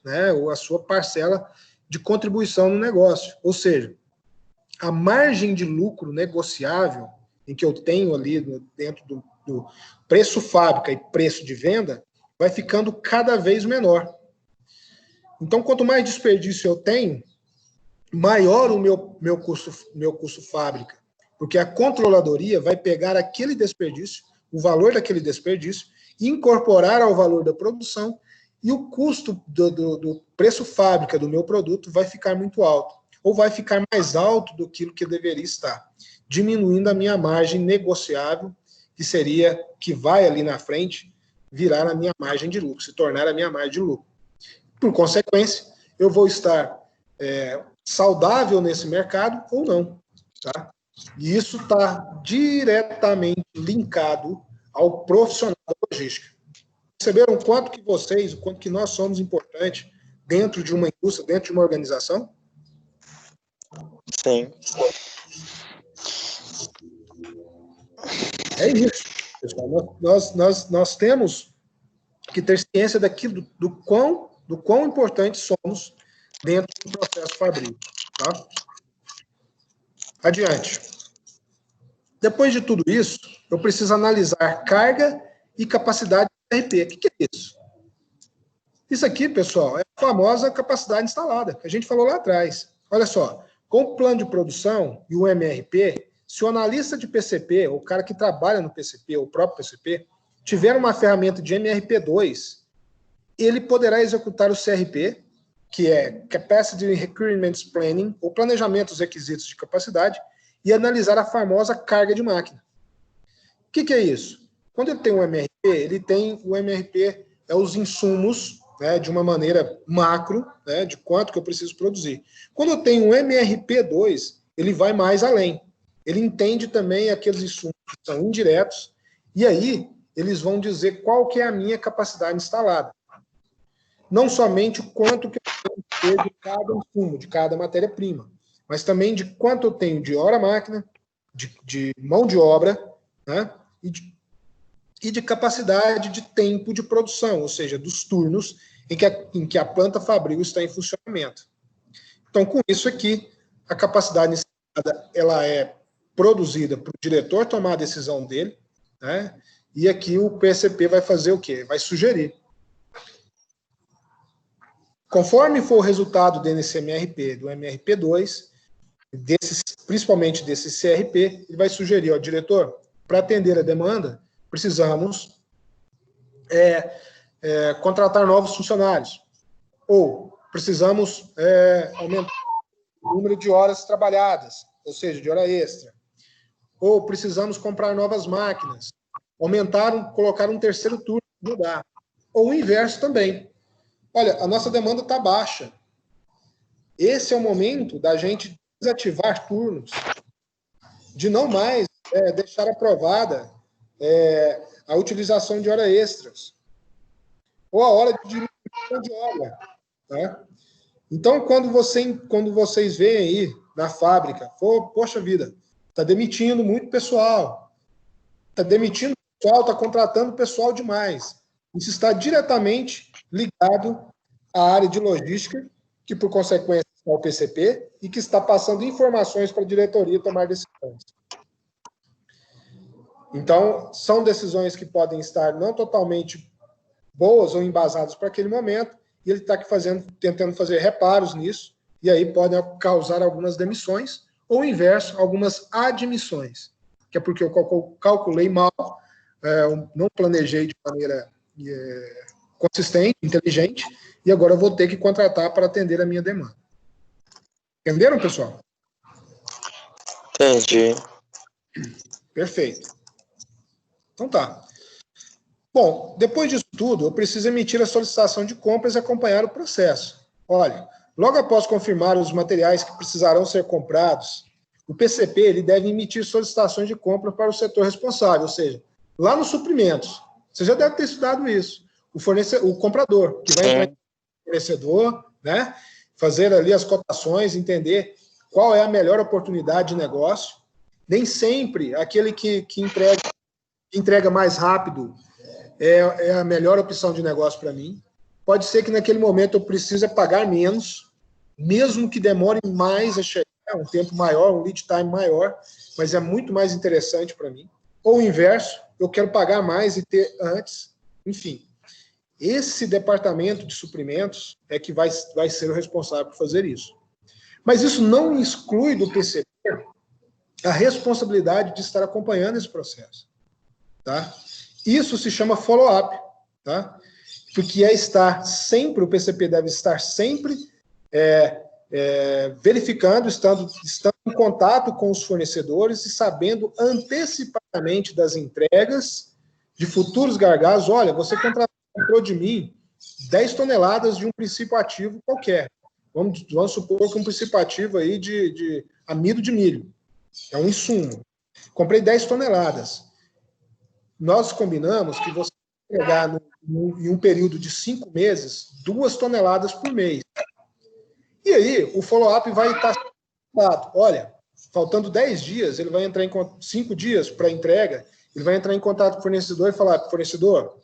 a sua parcela de contribuição no negócio. Ou seja, a margem de lucro negociável em que eu tenho ali dentro do preço fábrica e preço de venda vai ficando cada vez menor. Então, quanto mais desperdício eu tenho, maior o meu custo fábrica. Porque a controladoria vai pegar aquele desperdício, o valor daquele desperdício, incorporar ao valor da produção e o custo do preço fábrica do meu produto vai ficar muito alto, ou vai ficar mais alto do que deveria estar, diminuindo a minha margem negociável, que vai ali na frente virar a minha margem de lucro, se tornar a minha margem de lucro. Por consequência, eu vou estar saudável nesse mercado ou não, tá? E isso está diretamente linkado ao profissional da logística. Perceberam o quanto que nós somos importantes dentro de uma indústria, dentro de uma organização? Sim. É isso, pessoal. Nós temos que ter ciência daquilo, do quão importantes somos dentro do processo fabril. Tá? Adiante. Depois de tudo isso, eu preciso analisar carga e capacidade de RP. O que é isso? Isso aqui, pessoal, é a famosa capacidade instalada, que a gente falou lá atrás. Olha só, com o plano de produção e o MRP, se o analista de PCP, o cara que trabalha no PCP, o próprio PCP, tiver uma ferramenta de MRP2, ele poderá executar o CRP, que é Capacity Requirements Planning, ou planejamento dos requisitos de capacidade, e analisar a famosa carga de máquina. O que é isso? Quando ele tem um MRP, ele tem o MRP, os insumos, né, de uma maneira macro, né, de quanto que eu preciso produzir. Quando eu tenho um MRP2, ele vai mais além. Ele entende também aqueles insumos que são indiretos, e aí eles vão dizer qual que é a minha capacidade instalada. Não somente o quanto que eu tenho que ter de cada insumo, de cada matéria-prima, mas também de quanto eu tenho de hora-máquina, de mão de obra, né, e de capacidade de tempo de produção, ou seja, dos turnos em que a planta fabril está em funcionamento. Então, com isso aqui, a capacidade instalada, ela é produzida para o diretor tomar a decisão dele, né, e aqui o PCP vai fazer o quê? Vai sugerir. Conforme for o resultado do NCMRP, do MRP2, principalmente desse CRP, ele vai sugerir, ó, diretor, para atender a demanda, precisamos contratar novos funcionários, ou precisamos aumentar o número de horas trabalhadas, ou seja, de hora extra, ou precisamos comprar novas máquinas, colocar um terceiro turno, mudar, ou o inverso também. Olha, a nossa demanda está baixa. Esse é o momento da gente desativar turnos, de não mais deixar aprovada a utilização de horas extras, ou a hora de diminuição de obra. Tá? Então, quando vocês veem aí na fábrica, poxa vida, está demitindo muito pessoal, está contratando pessoal demais. Isso está diretamente ligado à área de logística, que por consequência está o PCP, e que está passando informações para a diretoria tomar decisões. Então, são decisões que podem estar não totalmente boas ou embasadas para aquele momento, e ele está aqui tentando fazer reparos nisso, e aí podem causar algumas demissões, ou o inverso, algumas admissões, que é porque eu calculei mal, não planejei de maneira consistente, inteligente, e agora eu vou ter que contratar para atender a minha demanda. Entenderam, pessoal? Entendi. Perfeito. Então tá. Bom, depois disso tudo, eu preciso emitir a solicitação de compras e acompanhar o processo. Olha, logo após confirmar os materiais que precisarão ser comprados, o PCP ele deve emitir solicitações de compra para o setor responsável, ou seja, lá nos suprimentos. Você já deve ter estudado isso. O comprador, que vai entrar no fornecedor, né, fazer ali as cotações, entender qual é a melhor oportunidade de negócio. Nem sempre aquele que entrega mais rápido é a melhor opção de negócio para mim. Pode ser que naquele momento eu precise pagar menos, mesmo que demore mais a chegar, um tempo maior, um lead time maior, mas é muito mais interessante para mim. Ou o inverso, eu quero pagar mais e ter antes. Enfim, esse departamento de suprimentos é que vai ser o responsável por fazer isso. Mas isso não exclui do PCP a responsabilidade de estar acompanhando esse processo. Tá? Isso se chama follow-up, tá? Porque o PCP deve estar sempre verificando, estando em contato com os fornecedores e sabendo antecipadamente das entregas de futuros gargalos. Olha, você comprou de mim 10 toneladas de um princípio ativo qualquer. Vamos supor que um princípio ativo aí de amido de milho. É um insumo. Comprei 10 toneladas. Nós combinamos que você vai pegar em um período de 5 meses, 2 toneladas por mês. E aí, o follow-up vai estar... Olha, faltando 10 dias, ele vai entrar 5 dias para entrega, ele vai entrar em contato com o fornecedor e falar, fornecedor,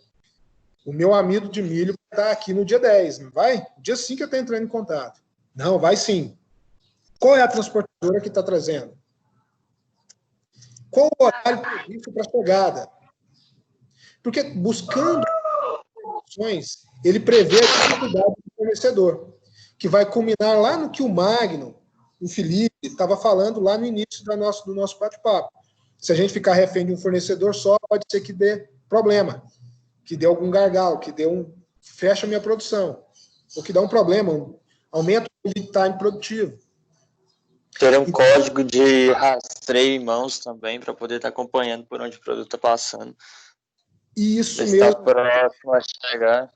o meu amido de milho está aqui no dia 10, não vai? Dia 5 eu estou entrando em contato. Não, vai sim. Qual é a transportadora que está trazendo? Qual o horário previsto para a chegada? Porque buscando informações, ele prevê a dificuldade do fornecedor, que vai culminar lá no que o Magno o Felipe estava falando lá no início do nosso bate-papo. Se a gente ficar refém de um fornecedor só, pode ser que dê problema, que dê algum gargalo, que fecha a minha produção, ou que dá um problema, aumenta o lead time produtivo. Ter um código de rastreio em mãos também, para poder estar acompanhando por onde o produto está passando. Isso Ver se tá mesmo. próximo a chegar.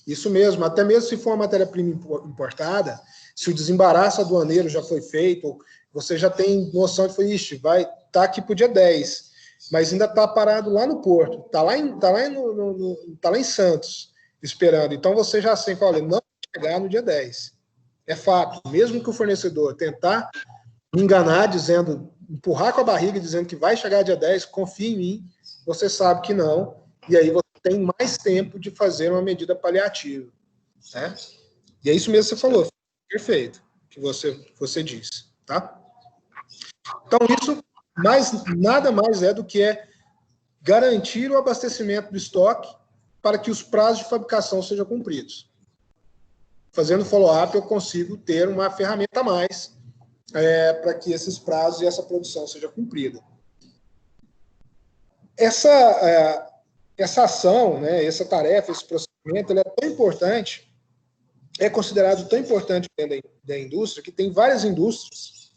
Isso mesmo. Até mesmo se for uma matéria-prima importada, se o desembaraço aduaneiro já foi feito, você já tem noção de que vai estar aqui para o dia 10, mas ainda está parado lá no porto, está lá em Santos, esperando. Então você já sabe, olha, não vai chegar no dia 10. É fato. Mesmo que o fornecedor tentar me enganar, empurrar com a barriga, dizendo que vai chegar dia 10, confie em mim, você sabe que não, e aí você tem mais tempo de fazer uma medida paliativa. Né? E é isso mesmo que você falou, perfeito, que você disse. Tá? Então, isso nada mais é do que garantir o abastecimento do estoque para que os prazos de fabricação sejam cumpridos. Fazendo follow-up, eu consigo ter uma ferramenta a mais para que esses prazos e essa produção seja cumprida. Essa ação, né, essa tarefa, esse procedimento, ele é tão importante, é considerado tão importante dentro da indústria, que tem várias indústrias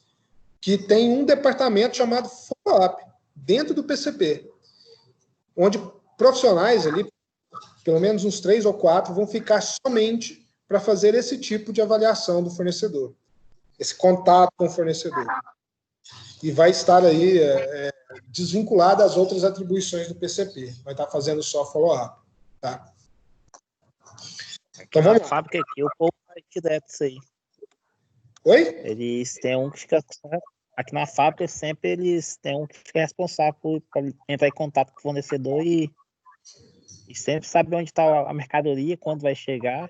que têm um departamento chamado follow-up, dentro do PCP, onde profissionais ali, pelo menos uns 3 ou 4, vão ficar somente para fazer esse tipo de avaliação do fornecedor, esse contato com o fornecedor. E vai estar aí desvinculado das outras atribuições do PCP. Vai estar fazendo só follow-up. Tá? Então vamos lá. Fábrica aqui, o povo vai direto isso aí. Oi? Eles têm um que fica... Aqui na fábrica, sempre eles têm um que fica responsável por entrar em contato com o fornecedor e sempre saber onde está a mercadoria, quando vai chegar.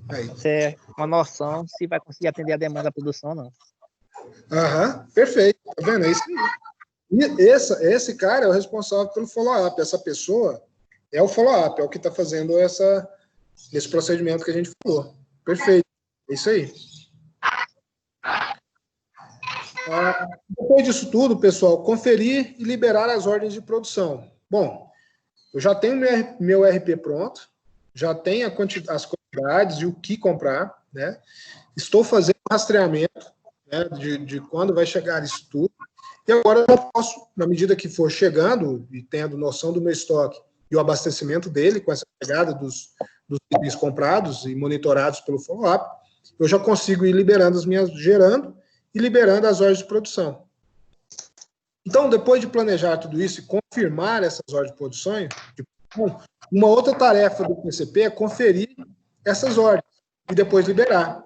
Aí. Você é uma noção se vai conseguir atender a demanda da produção ou não. Aham, perfeito. Tá vendo? É isso aí. E esse cara é o responsável pelo follow-up. Essa pessoa é o follow-up, é o que está fazendo esse procedimento que a gente falou. Perfeito. É isso aí. Depois disso tudo, pessoal, conferir e liberar as ordens de produção. Bom, eu já tenho meu RP pronto, já tenho as quantidades e o que comprar, né? Estou fazendo rastreamento, né, de quando vai chegar isso tudo, e agora eu posso, na medida que for chegando e tendo noção do meu estoque e o abastecimento dele, com essa chegada dos itens comprados e monitorados pelo follow-up, eu já consigo ir liberando gerando e liberando as ordens de produção. Então, depois de planejar tudo isso e confirmar essas ordens de produção, uma outra tarefa do PCP é conferir essas ordens e depois liberar.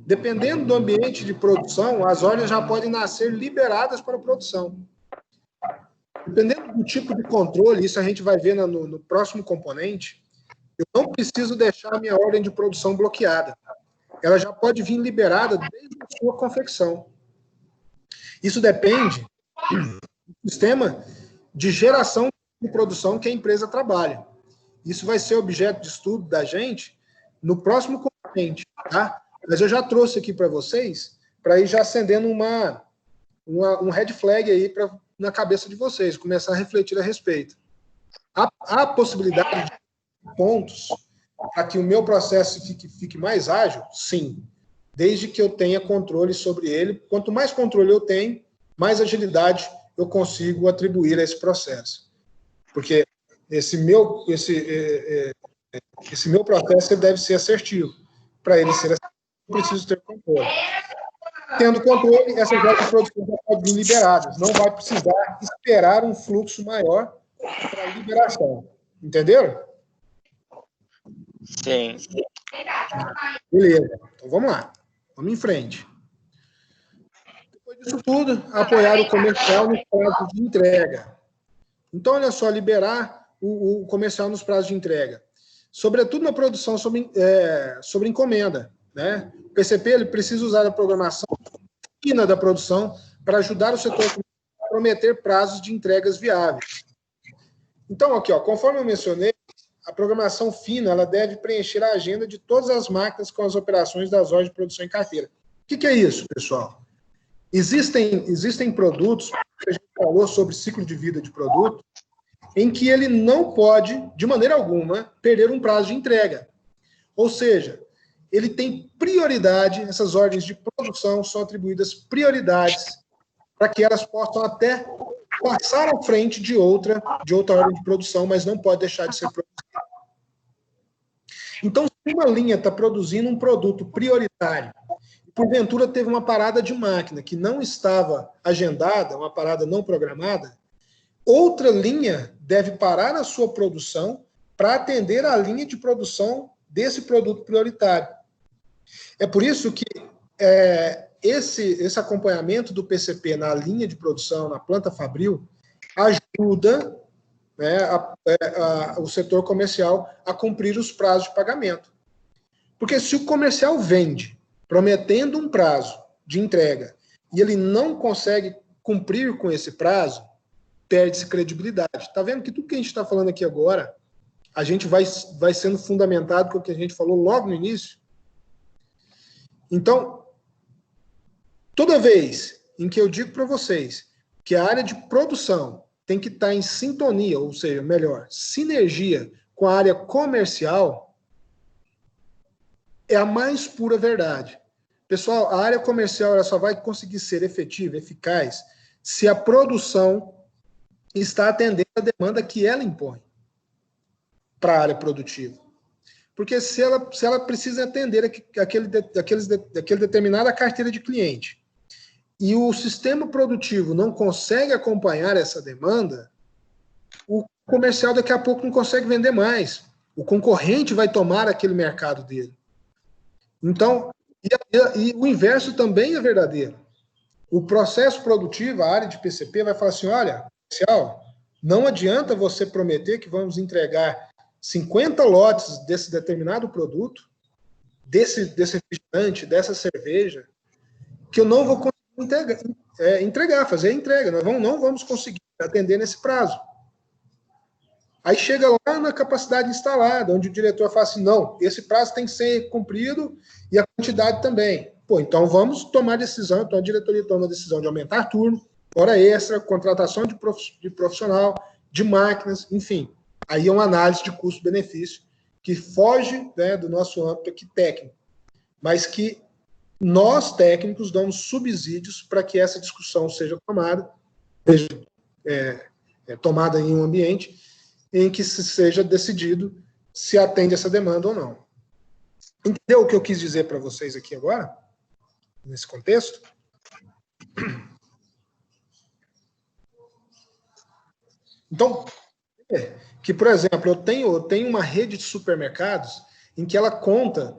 Dependendo do ambiente de produção, as ordens já podem nascer liberadas para a produção. Dependendo do tipo de controle, isso a gente vai ver no próximo componente, eu não preciso deixar a minha ordem de produção bloqueada. Ela já pode vir liberada desde a sua confecção. Isso depende do sistema de geração de produção que a empresa trabalha. Isso vai ser objeto de estudo da gente no próximo componente, tá? Mas eu já trouxe aqui para vocês, para ir já acendendo um red flag aí na cabeça de vocês, começar a refletir a respeito. Há possibilidade de pontos para que o meu processo fique mais ágil? Sim. Desde que eu tenha controle sobre ele. Quanto mais controle eu tenho, mais agilidade eu consigo atribuir a esse processo. Porque esse meu processo ele deve ser assertivo. Para ele ser assertivo, eu preciso ter controle. Tendo controle, essas ordens de produção já podem vir liberadas. Não vai precisar esperar um fluxo maior para a liberação. Entenderam? Sim. Beleza. Então vamos lá. Vamos em frente. Depois disso tudo, apoiar o comercial nos prazos de entrega. Então, olha só, liberar o comercial nos prazos de entrega. Sobretudo na produção sobre encomenda. Né? O PCP ele precisa usar a programação fina da produção para ajudar o setor a prometer prazos de entregas viáveis. Então, aqui, ó, conforme eu mencionei, a programação fina ela deve preencher a agenda de todas as máquinas com as operações das ordens de produção em carteira. O que é isso, pessoal? Existem produtos, que a gente falou sobre ciclo de vida de produto, em que ele não pode, de maneira alguma, perder um prazo de entrega. Ou seja, ele tem prioridade, essas ordens de produção são atribuídas prioridades para que elas possam até passar à frente de outra ordem de produção, mas não pode deixar de ser produzida. Então, se uma linha está produzindo um produto prioritário, e porventura teve uma parada de máquina que não estava agendada, uma parada não programada, outra linha deve parar a sua produção para atender a linha de produção desse produto prioritário. É por isso que esse acompanhamento do PCP na linha de produção, na planta fabril, ajuda, né, o setor comercial a cumprir os prazos de pagamento. Porque se o comercial vende prometendo um prazo de entrega e ele não consegue cumprir com esse prazo, perde-se credibilidade. Está vendo que tudo que a gente está falando aqui agora, a gente vai sendo fundamentado com o que a gente falou logo no início. Então, toda vez em que eu digo para vocês que a área de produção tem que estar em sintonia, ou seja, melhor, sinergia com a área comercial, é a mais pura verdade. Pessoal, a área comercial ela só vai conseguir ser efetiva, eficaz, se a produção está atendendo a demanda que ela impõe para a área produtiva. Porque se ela precisa atender aquele determinada carteira de cliente e o sistema produtivo não consegue acompanhar essa demanda, o comercial daqui a pouco não consegue vender mais. O concorrente vai tomar aquele mercado dele. Então, e o inverso também é verdadeiro. O processo produtivo, a área de PCP, vai falar assim, olha, comercial, não adianta você prometer que vamos entregar 50 lotes desse determinado produto, desse refrigerante, dessa cerveja, que eu não vou conseguir fazer a entrega. Nós não vamos conseguir atender nesse prazo. Aí chega lá na capacidade instalada, onde o diretor fala assim, não, esse prazo tem que ser cumprido e a quantidade também. Pô, então vamos tomar decisão, então a diretoria toma a decisão de aumentar turno, hora extra, contratação de profissional, de máquinas, enfim. Aí é uma análise de custo-benefício que foge, né, do nosso âmbito aqui técnico, mas que nós, técnicos, damos subsídios para que essa discussão seja tomada em um ambiente em que seja decidido se atende essa demanda ou não. Entendeu o que eu quis dizer para vocês aqui agora, nesse contexto? Então, que, por exemplo, eu tenho uma rede de supermercados em que ela conta,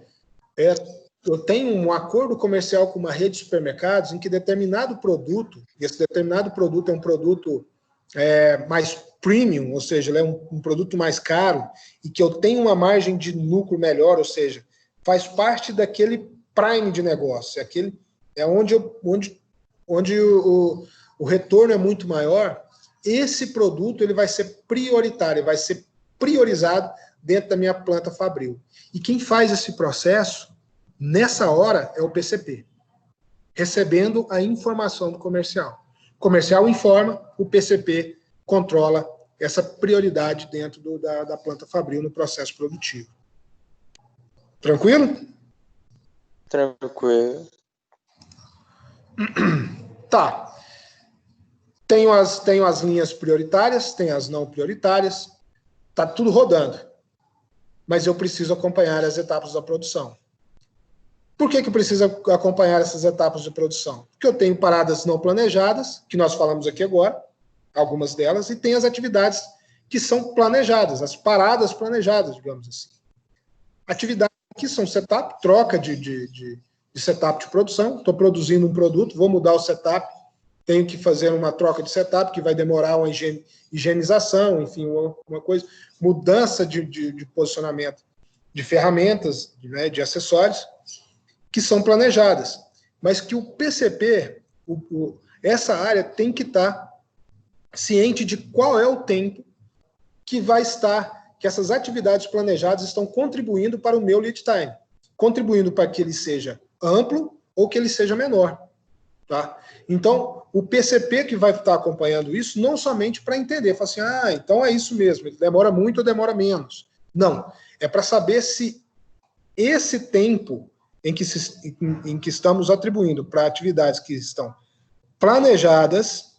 eu tenho um acordo comercial com uma rede de supermercados em que determinado produto, esse determinado produto é um produto mais premium, ou seja, ele é um produto mais caro, e que eu tenho uma margem de lucro melhor, ou seja, faz parte daquele prime de negócio, onde o retorno é muito maior. Esse produto ele vai ser prioritário, vai ser priorizado dentro da minha planta fabril. E quem faz esse processo, nessa hora, é o PCP, recebendo a informação do comercial. O comercial informa, o PCP controla essa prioridade dentro da planta fabril no processo produtivo. Tranquilo? Tranquilo. Tá. Tenho as linhas prioritárias, tem as não prioritárias, tá tudo rodando. Mas eu preciso acompanhar as etapas da produção. Por que eu preciso acompanhar essas etapas de produção? Porque eu tenho paradas não planejadas, que nós falamos aqui agora, algumas delas, e tem as atividades que são planejadas, as paradas planejadas, digamos assim. Atividades que são setup, troca de setup de produção. Estou produzindo um produto, vou mudar o setup, tenho que fazer uma troca de setup, que vai demorar uma higienização, enfim, uma coisa, mudança de posicionamento de ferramentas, né, de acessórios, que são planejadas. Mas que o PCP, essa área tem que estar ciente de qual é o tempo que vai estar, que essas atividades planejadas estão contribuindo para o meu lead time, contribuindo para que ele seja amplo, ou que ele seja menor. Tá? Então, o PCP que vai estar acompanhando isso, não somente para entender, fala assim, então é isso mesmo, ele demora muito ou demora menos. Não, é para saber se esse tempo em que estamos atribuindo para atividades que estão planejadas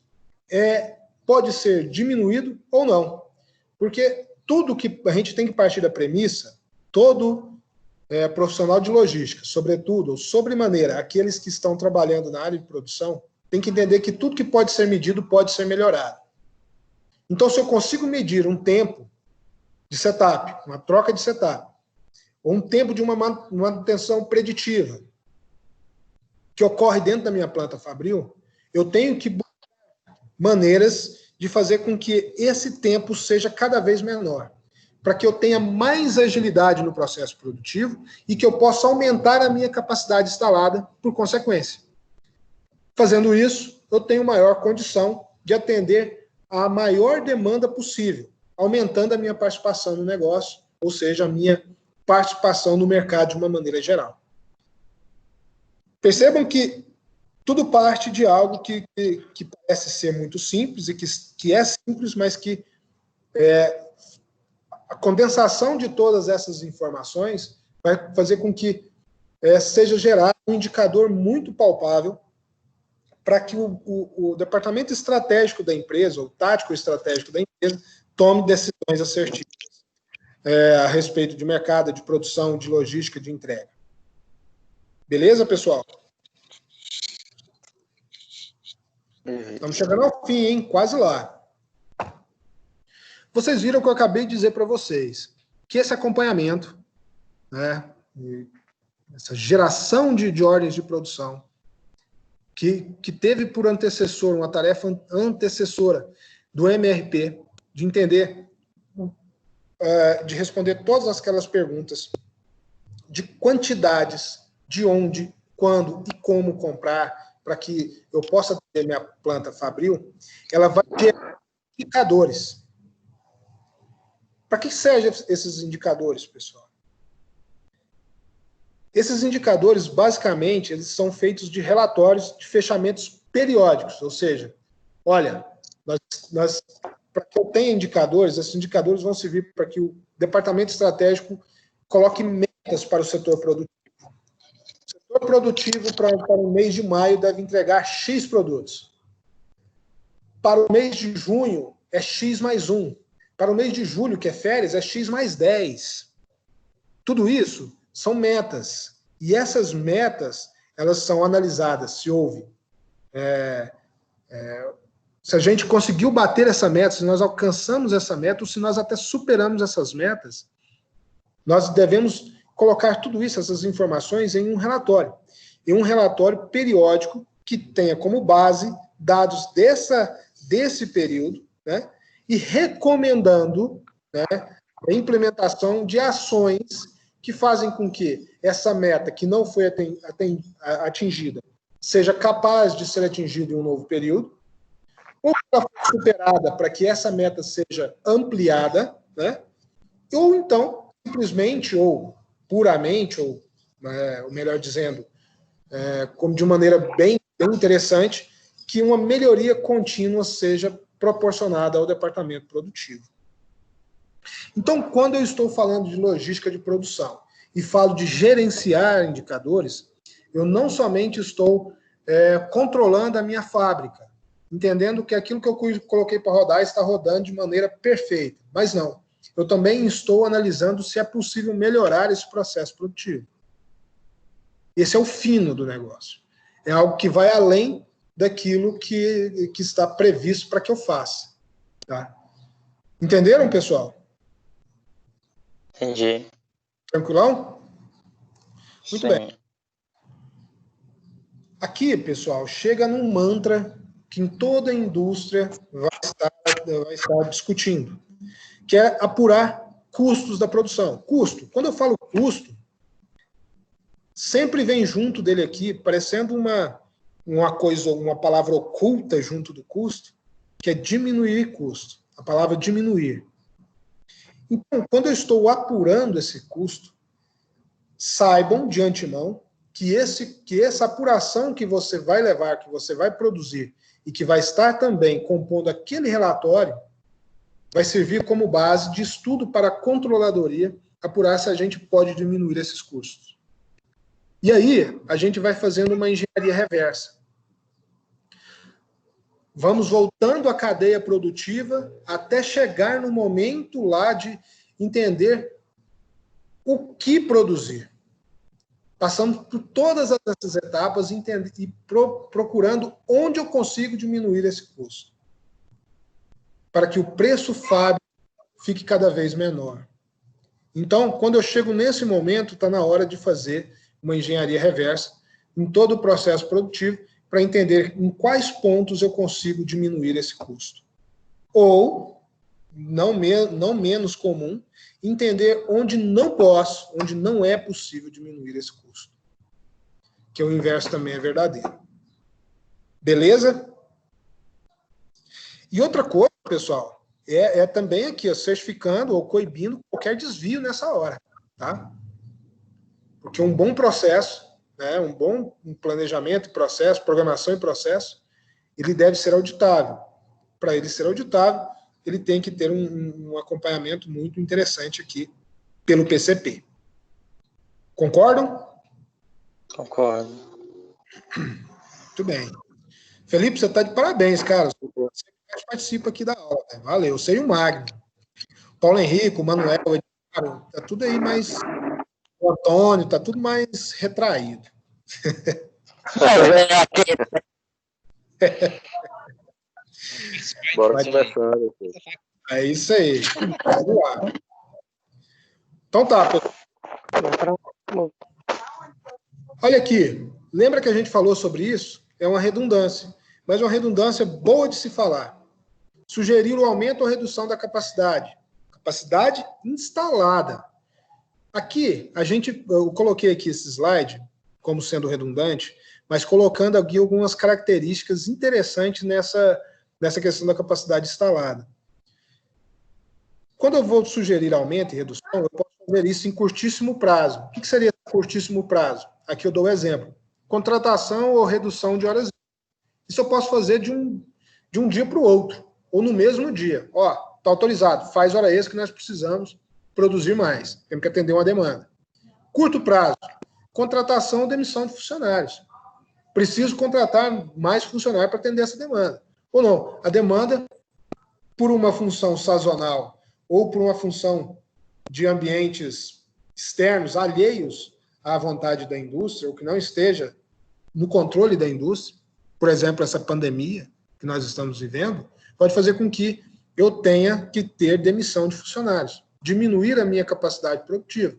pode ser diminuído ou não. Porque tudo que a gente tem que partir da premissa, todo profissional de logística, sobretudo, ou sobremaneira, aqueles que estão trabalhando na área de produção, tem que entender que tudo que pode ser medido pode ser melhorado. Então, se eu consigo medir um tempo de setup, uma troca de setup, ou um tempo de uma manutenção preditiva, que ocorre dentro da minha planta fabril, eu tenho que buscar maneiras de fazer com que esse tempo seja cada vez menor, para que eu tenha mais agilidade no processo produtivo e que eu possa aumentar a minha capacidade instalada por consequência. Fazendo isso, eu tenho maior condição de atender a maior demanda possível, aumentando a minha participação no negócio, ou seja, a minha participação no mercado de uma maneira geral. Percebam que tudo parte de algo que parece ser muito simples e que é simples, mas que a condensação de todas essas informações vai fazer com que seja gerado um indicador muito palpável para que o departamento estratégico da empresa, ou tático estratégico da empresa, tome decisões assertivas a respeito de mercado, de produção, de logística, de entrega. Beleza, pessoal? Estamos chegando ao fim, hein? Quase lá. Vocês viram o que eu acabei de dizer para vocês, que esse acompanhamento, né, essa geração de ordens de produção, que teve por antecessor, uma tarefa antecessora do MRP, de entender, de responder todas aquelas perguntas, de quantidades, de onde, quando e como comprar, para que eu possa ter minha planta fabril, ela vai gerar indicadores. Para que servem esses indicadores, pessoal? Esses indicadores, basicamente, eles são feitos de relatórios de fechamentos periódicos, ou seja, olha, para que eu tenha indicadores, esses indicadores vão servir para que o departamento estratégico coloque metas para o setor produtivo. O setor produtivo, para o mês de maio, deve entregar X produtos. Para o mês de junho, é X mais 1. Para o mês de julho, que é férias, é X mais 10. Tudo isso são metas. E essas metas, elas são analisadas se houve... se a gente conseguiu bater essa meta, se nós alcançamos essa meta, ou se nós até superamos essas metas, nós devemos colocar tudo isso, essas informações, em um relatório. Em um relatório periódico que tenha como base dados desse período, né, e recomendando, né, a implementação de ações que fazem com que essa meta que não foi atingida seja capaz de ser atingida em um novo período, ou ela foi superada para que essa meta seja ampliada, né, ou então, simplesmente, ou puramente, ou melhor dizendo, como de maneira bem interessante, que uma melhoria contínua seja proporcionada ao departamento produtivo. Então, quando eu estou falando de logística de produção e falo de gerenciar indicadores, eu não somente estou controlando a minha fábrica, entendendo que aquilo que eu coloquei para rodar está rodando de maneira perfeita, mas não. Eu também estou analisando se é possível melhorar esse processo produtivo. Esse é o fino do negócio. É algo que vai além daquilo que está previsto para que eu faça. Tá? Entenderam, pessoal? Entendi. Tranquilão? Muito Sim. bem. Aqui, pessoal, chega num mantra que em toda a indústria vai estar discutindo, que é apurar custos da produção. Custo. Quando eu falo custo, sempre vem junto dele aqui, parecendo uma palavra oculta junto do custo, que é diminuir custo. A palavra diminuir. Então, quando eu estou apurando esse custo, saibam de antemão que essa apuração que você vai levar, que você vai produzir e que vai estar também compondo aquele relatório, vai servir como base de estudo para a controladoria apurar se a gente pode diminuir esses custos. E aí, a gente vai fazendo uma engenharia reversa. Vamos voltando à cadeia produtiva até chegar no momento lá de entender o que produzir. Passamos por todas essas etapas e procurando onde eu consigo diminuir esse custo, para que o preço fábrico fique cada vez menor. Então, quando eu chego nesse momento, está na hora de fazer uma engenharia reversa em todo o processo produtivo para entender em quais pontos eu consigo diminuir esse custo. Ou, não menos comum, entender onde não posso, onde não é possível diminuir esse custo. Que o inverso também é verdadeiro. Beleza? E outra coisa, pessoal, é também aqui, certificando ou coibindo qualquer desvio nessa hora, tá? Porque um bom processo, né, um bom planejamento e processo, programação e processo, ele deve ser auditável. Para ele ser auditável, ele tem que ter um acompanhamento muito interessante aqui pelo PCP. Concordam? Concordo. Muito bem. Felipe, você está de parabéns, cara. Você participa aqui da aula. Né? Valeu. Você e o Magno. Paulo Henrique, o Manuel, o Edgar, tá tudo aí mais... O Antônio, tá tudo mais retraído. Bora conversando. É isso aí. Vamos lá. Então tá, pessoal. Olha aqui. Lembra que a gente falou sobre isso? É uma redundância. Mas uma redundância boa de se falar. Sugerir o aumento ou redução da capacidade. Capacidade instalada. Aqui, eu coloquei aqui esse slide como sendo redundante, mas colocando aqui algumas características interessantes nessa questão da capacidade instalada. Quando eu vou sugerir aumento e redução, eu posso fazer isso em curtíssimo prazo. O que seria curtíssimo prazo? Aqui eu dou um exemplo. Contratação ou redução de horas. Isso eu posso fazer de um dia para o outro, ou no mesmo dia. Ó, está autorizado, faz hora extra que nós precisamos produzir mais. Temos que atender uma demanda. Curto prazo, contratação ou demissão de funcionários. Preciso contratar mais funcionários para atender essa demanda. Ou não, a demanda, por uma função sazonal ou por uma função de ambientes externos, alheios à vontade da indústria, ou que não esteja no controle da indústria, por exemplo, essa pandemia que nós estamos vivendo, pode fazer com que eu tenha que ter demissão de funcionários. Diminuir a minha capacidade produtiva.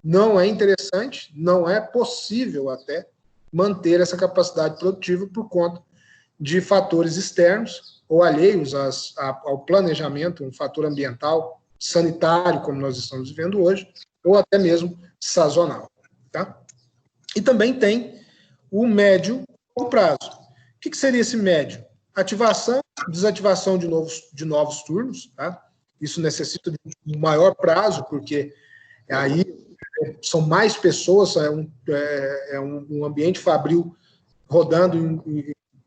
Não é interessante, não é possível até manter essa capacidade produtiva por conta de fatores externos ou alheios ao planejamento, um fator ambiental, sanitário, como nós estamos vivendo hoje, ou até mesmo sazonal. Tá? E também tem o médio prazo. O que seria esse médio? Ativação, desativação de novos turnos, tá? Isso necessita de um maior prazo, porque aí são mais pessoas, é um ambiente fabril rodando,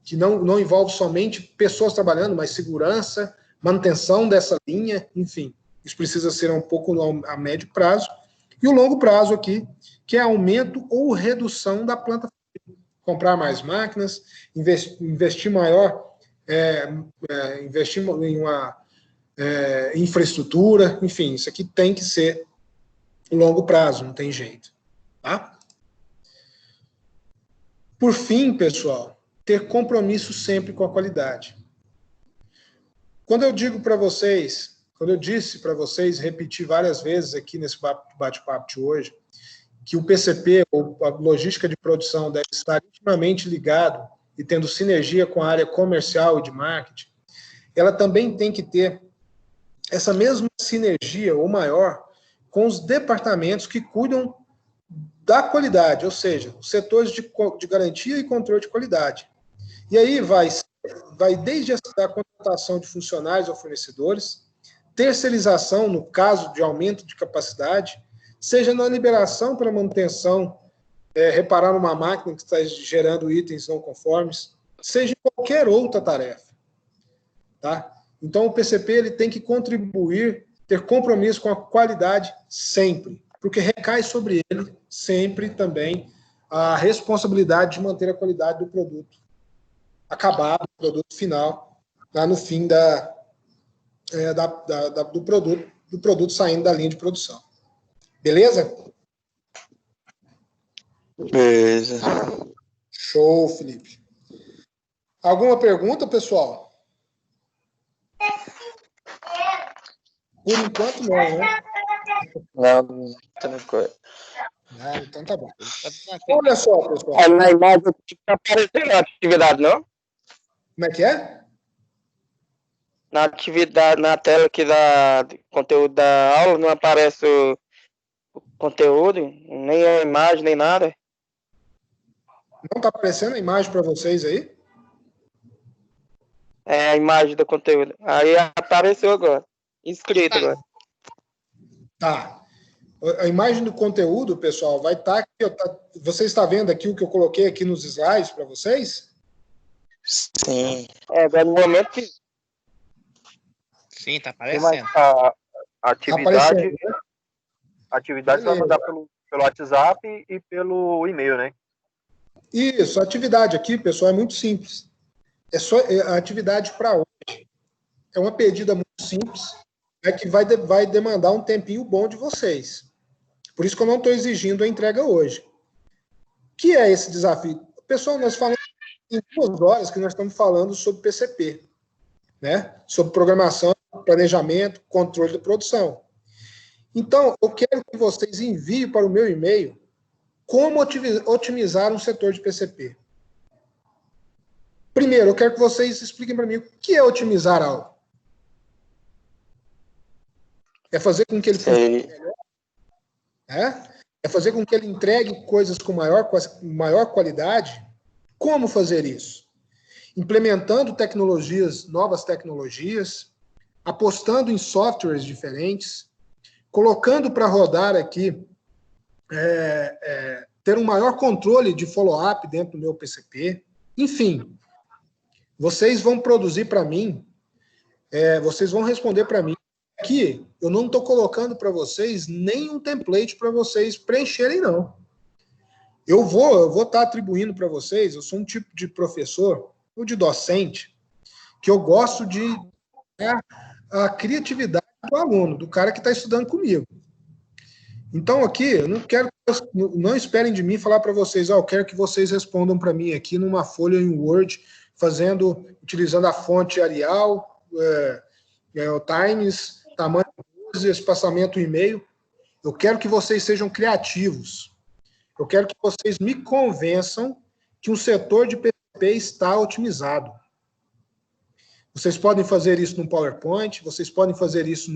que não envolve somente pessoas trabalhando, mas segurança, manutenção dessa linha, enfim. Isso precisa ser um pouco a médio prazo. E o longo prazo aqui, que é aumento ou redução da planta fabril. Comprar mais máquinas, investir maior, investir em uma infraestrutura, enfim, isso aqui tem que ser longo prazo, não tem jeito. Tá? Por fim, pessoal, ter compromisso sempre com a qualidade. Quando eu digo para vocês, quando eu disse para vocês, repeti várias vezes aqui nesse bate-papo de hoje, que o PCP, ou a logística de produção, deve estar intimamente ligado e tendo sinergia com a área comercial e de marketing, ela também tem que ter essa mesma sinergia, ou maior, com os departamentos que cuidam da qualidade, ou seja, os setores de garantia e controle de qualidade. E aí vai desde a contratação de funcionários ou fornecedores, terceirização, no caso de aumento de capacidade, seja na liberação para manutenção reparar numa máquina que está gerando itens não conformes, seja em qualquer outra tarefa. Tá? Então, o PCP ele tem que contribuir, ter compromisso com a qualidade sempre, porque recai sobre ele sempre também a responsabilidade de manter a qualidade do produto acabado, do produto final, lá no fim do produto saindo da linha de produção. Beleza? Beleza. Show, Felipe. Alguma pergunta, pessoal? Por enquanto, não, né? Não, tranquilo. Então tá bom. Tá tranquilo. Olha só, pessoal. É, na imagem que tá aparecendo a atividade, não? Como é que é? Na atividade, na tela aqui da conteúdo da aula, não aparece o conteúdo, nem a imagem, nem nada. Não está aparecendo a imagem para vocês aí? É a imagem do conteúdo. Aí apareceu agora. Inscrito agora. Tá. A imagem do conteúdo, pessoal, vai estar aqui. Você está vendo aqui o que eu coloquei aqui nos slides para vocês? Sim. É, agora no momento que Sim, tá Tem mais aparecendo. a atividade. Aparecendo, né? A atividade você vai mandar pelo WhatsApp e pelo e-mail, né? Isso, a atividade aqui, pessoal, é muito simples. A atividade para hoje. É uma pedida muito simples, que vai demandar um tempinho bom de vocês. Por isso que eu não estou exigindo a entrega hoje. O que é esse desafio? Pessoal, nós falamos em 2 horas que nós estamos falando sobre PCP, né? Sobre programação, planejamento, controle de produção. Então, eu quero que vocês enviem para o meu e-mail como otimizar um setor de PCP. Primeiro, eu quero que vocês expliquem para mim o que é otimizar algo. É fazer com que ele funcione melhor? É fazer com que ele entregue coisas com maior qualidade? Como fazer isso? Implementando novas tecnologias, apostando em softwares diferentes, colocando para rodar aqui, ter um maior controle de follow-up dentro do meu PCP. Enfim, vocês vão produzir para mim, vocês vão responder para mim. Aqui, eu não estou colocando para vocês nenhum template para vocês preencherem, não. Eu vou estar atribuindo para vocês, eu sou um tipo de professor, ou de docente, que eu gosto de a criatividade do aluno, do cara que está estudando comigo. Então, aqui, eu não esperem de mim falar para vocês, eu quero que vocês respondam para mim aqui numa folha em Word, utilizando a fonte Arial, o Times, tamanho, espaçamento e-mail. Eu quero que vocês sejam criativos. Eu quero que vocês me convençam que um setor de PCP está otimizado. Vocês podem fazer isso no PowerPoint, vocês podem fazer isso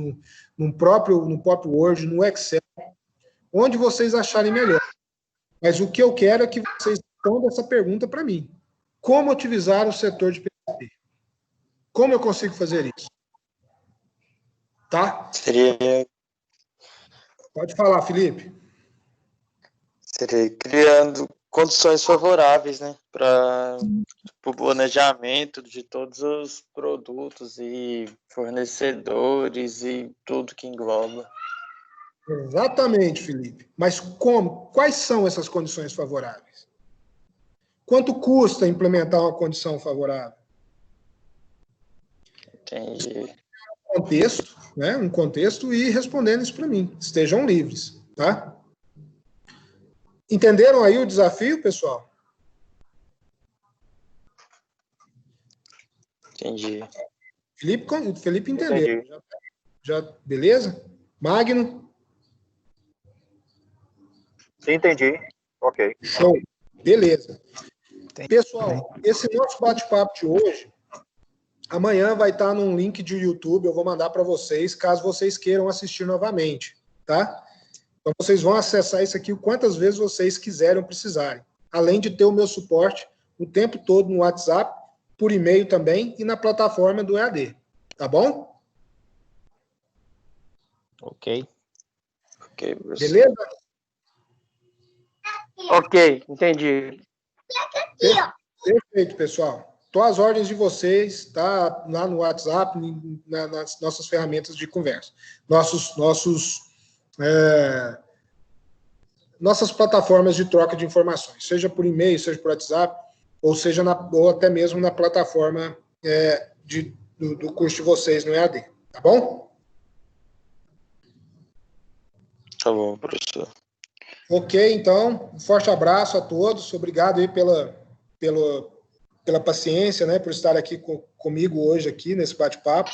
no próprio Word, no Excel, onde vocês acharem melhor. Mas o que eu quero é que vocês respondam essa pergunta para mim. Como otimizar o setor de PCP? Como eu consigo fazer isso? Tá? Pode falar, Felipe. Seria criando condições favoráveis, né, para o planejamento de todos os produtos e fornecedores e tudo que engloba. Exatamente, Felipe. Mas como? Quais são essas condições favoráveis? Quanto custa implementar uma condição favorável? Entendi. Um contexto e respondendo isso para mim. Estejam livres, tá? Entenderam aí o desafio, pessoal? Entendi. Felipe entendeu. Beleza? Magno? Entendi. Ok. Show. Beleza. Pessoal, esse nosso bate-papo de hoje, amanhã vai estar num link de YouTube, eu vou mandar para vocês, caso vocês queiram assistir novamente, tá? Então, vocês vão acessar isso aqui quantas vezes vocês quiserem ou precisarem. Além de ter o meu suporte o tempo todo no WhatsApp, por e-mail também e na plataforma do EAD. Tá bom? Ok. Ok, professor. Beleza? Ok, entendi. Perfeito, pessoal. Estou às ordens de vocês, tá? Lá no WhatsApp, nas nossas ferramentas de conversa. Nossas plataformas de troca de informações, seja por e-mail, seja por WhatsApp, ou até mesmo na plataforma do curso de vocês no EAD. Tá bom? Tá bom, professor. Ok, então, um forte abraço a todos. Obrigado aí pela paciência, né, por estar aqui comigo hoje aqui nesse bate-papo.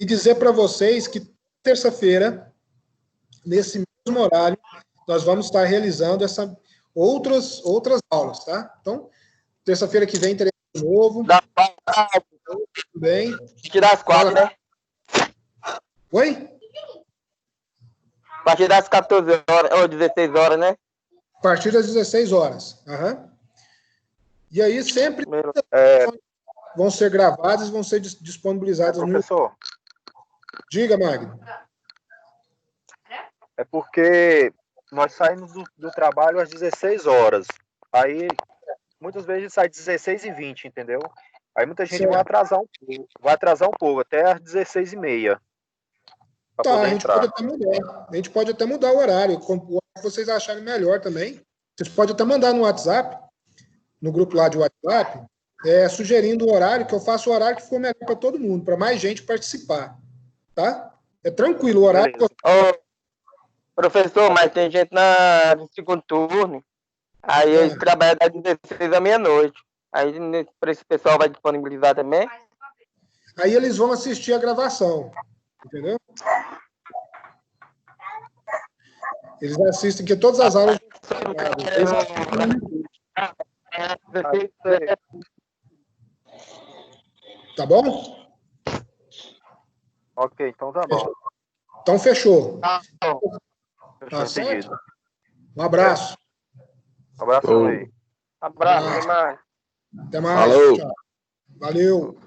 E dizer para vocês que terça-feira, nesse mesmo horário, nós vamos estar realizando outras aulas, tá? Então, terça-feira que vem teremos de novo. Tudo bem? Tirar as 4, né? Oi? A partir das 14 horas, ou 16 horas, né? A partir das 16 horas. Uhum. E aí sempre vão ser gravadas e vão ser disponibilizadas no professor. Diga, Magno. É porque nós saímos do trabalho às 16 horas. Aí, muitas vezes sai 16h20, entendeu? Aí muita gente vai atrasar um pouco, até às 16h30. Tá, a gente pode até mudar o horário, como vocês acharem melhor também. Vocês podem até mandar no WhatsApp, no grupo lá de WhatsApp, sugerindo o horário, que eu faço o horário que for melhor para todo mundo, para mais gente participar. Tá? É tranquilo o horário. Professor, mas tem gente no segundo turno, aí eles trabalham das 16 à meia-noite. Aí para esse pessoal vai disponibilizar também? Aí eles vão assistir a gravação, entendeu? Eles assistem que todas as aulas. Tá bom? Ok, então tá bom. Então fechou. Tá certo? Um abraço. Um abraço aí. Abraço, até mais. Até mais. Falou. Tchau. Valeu.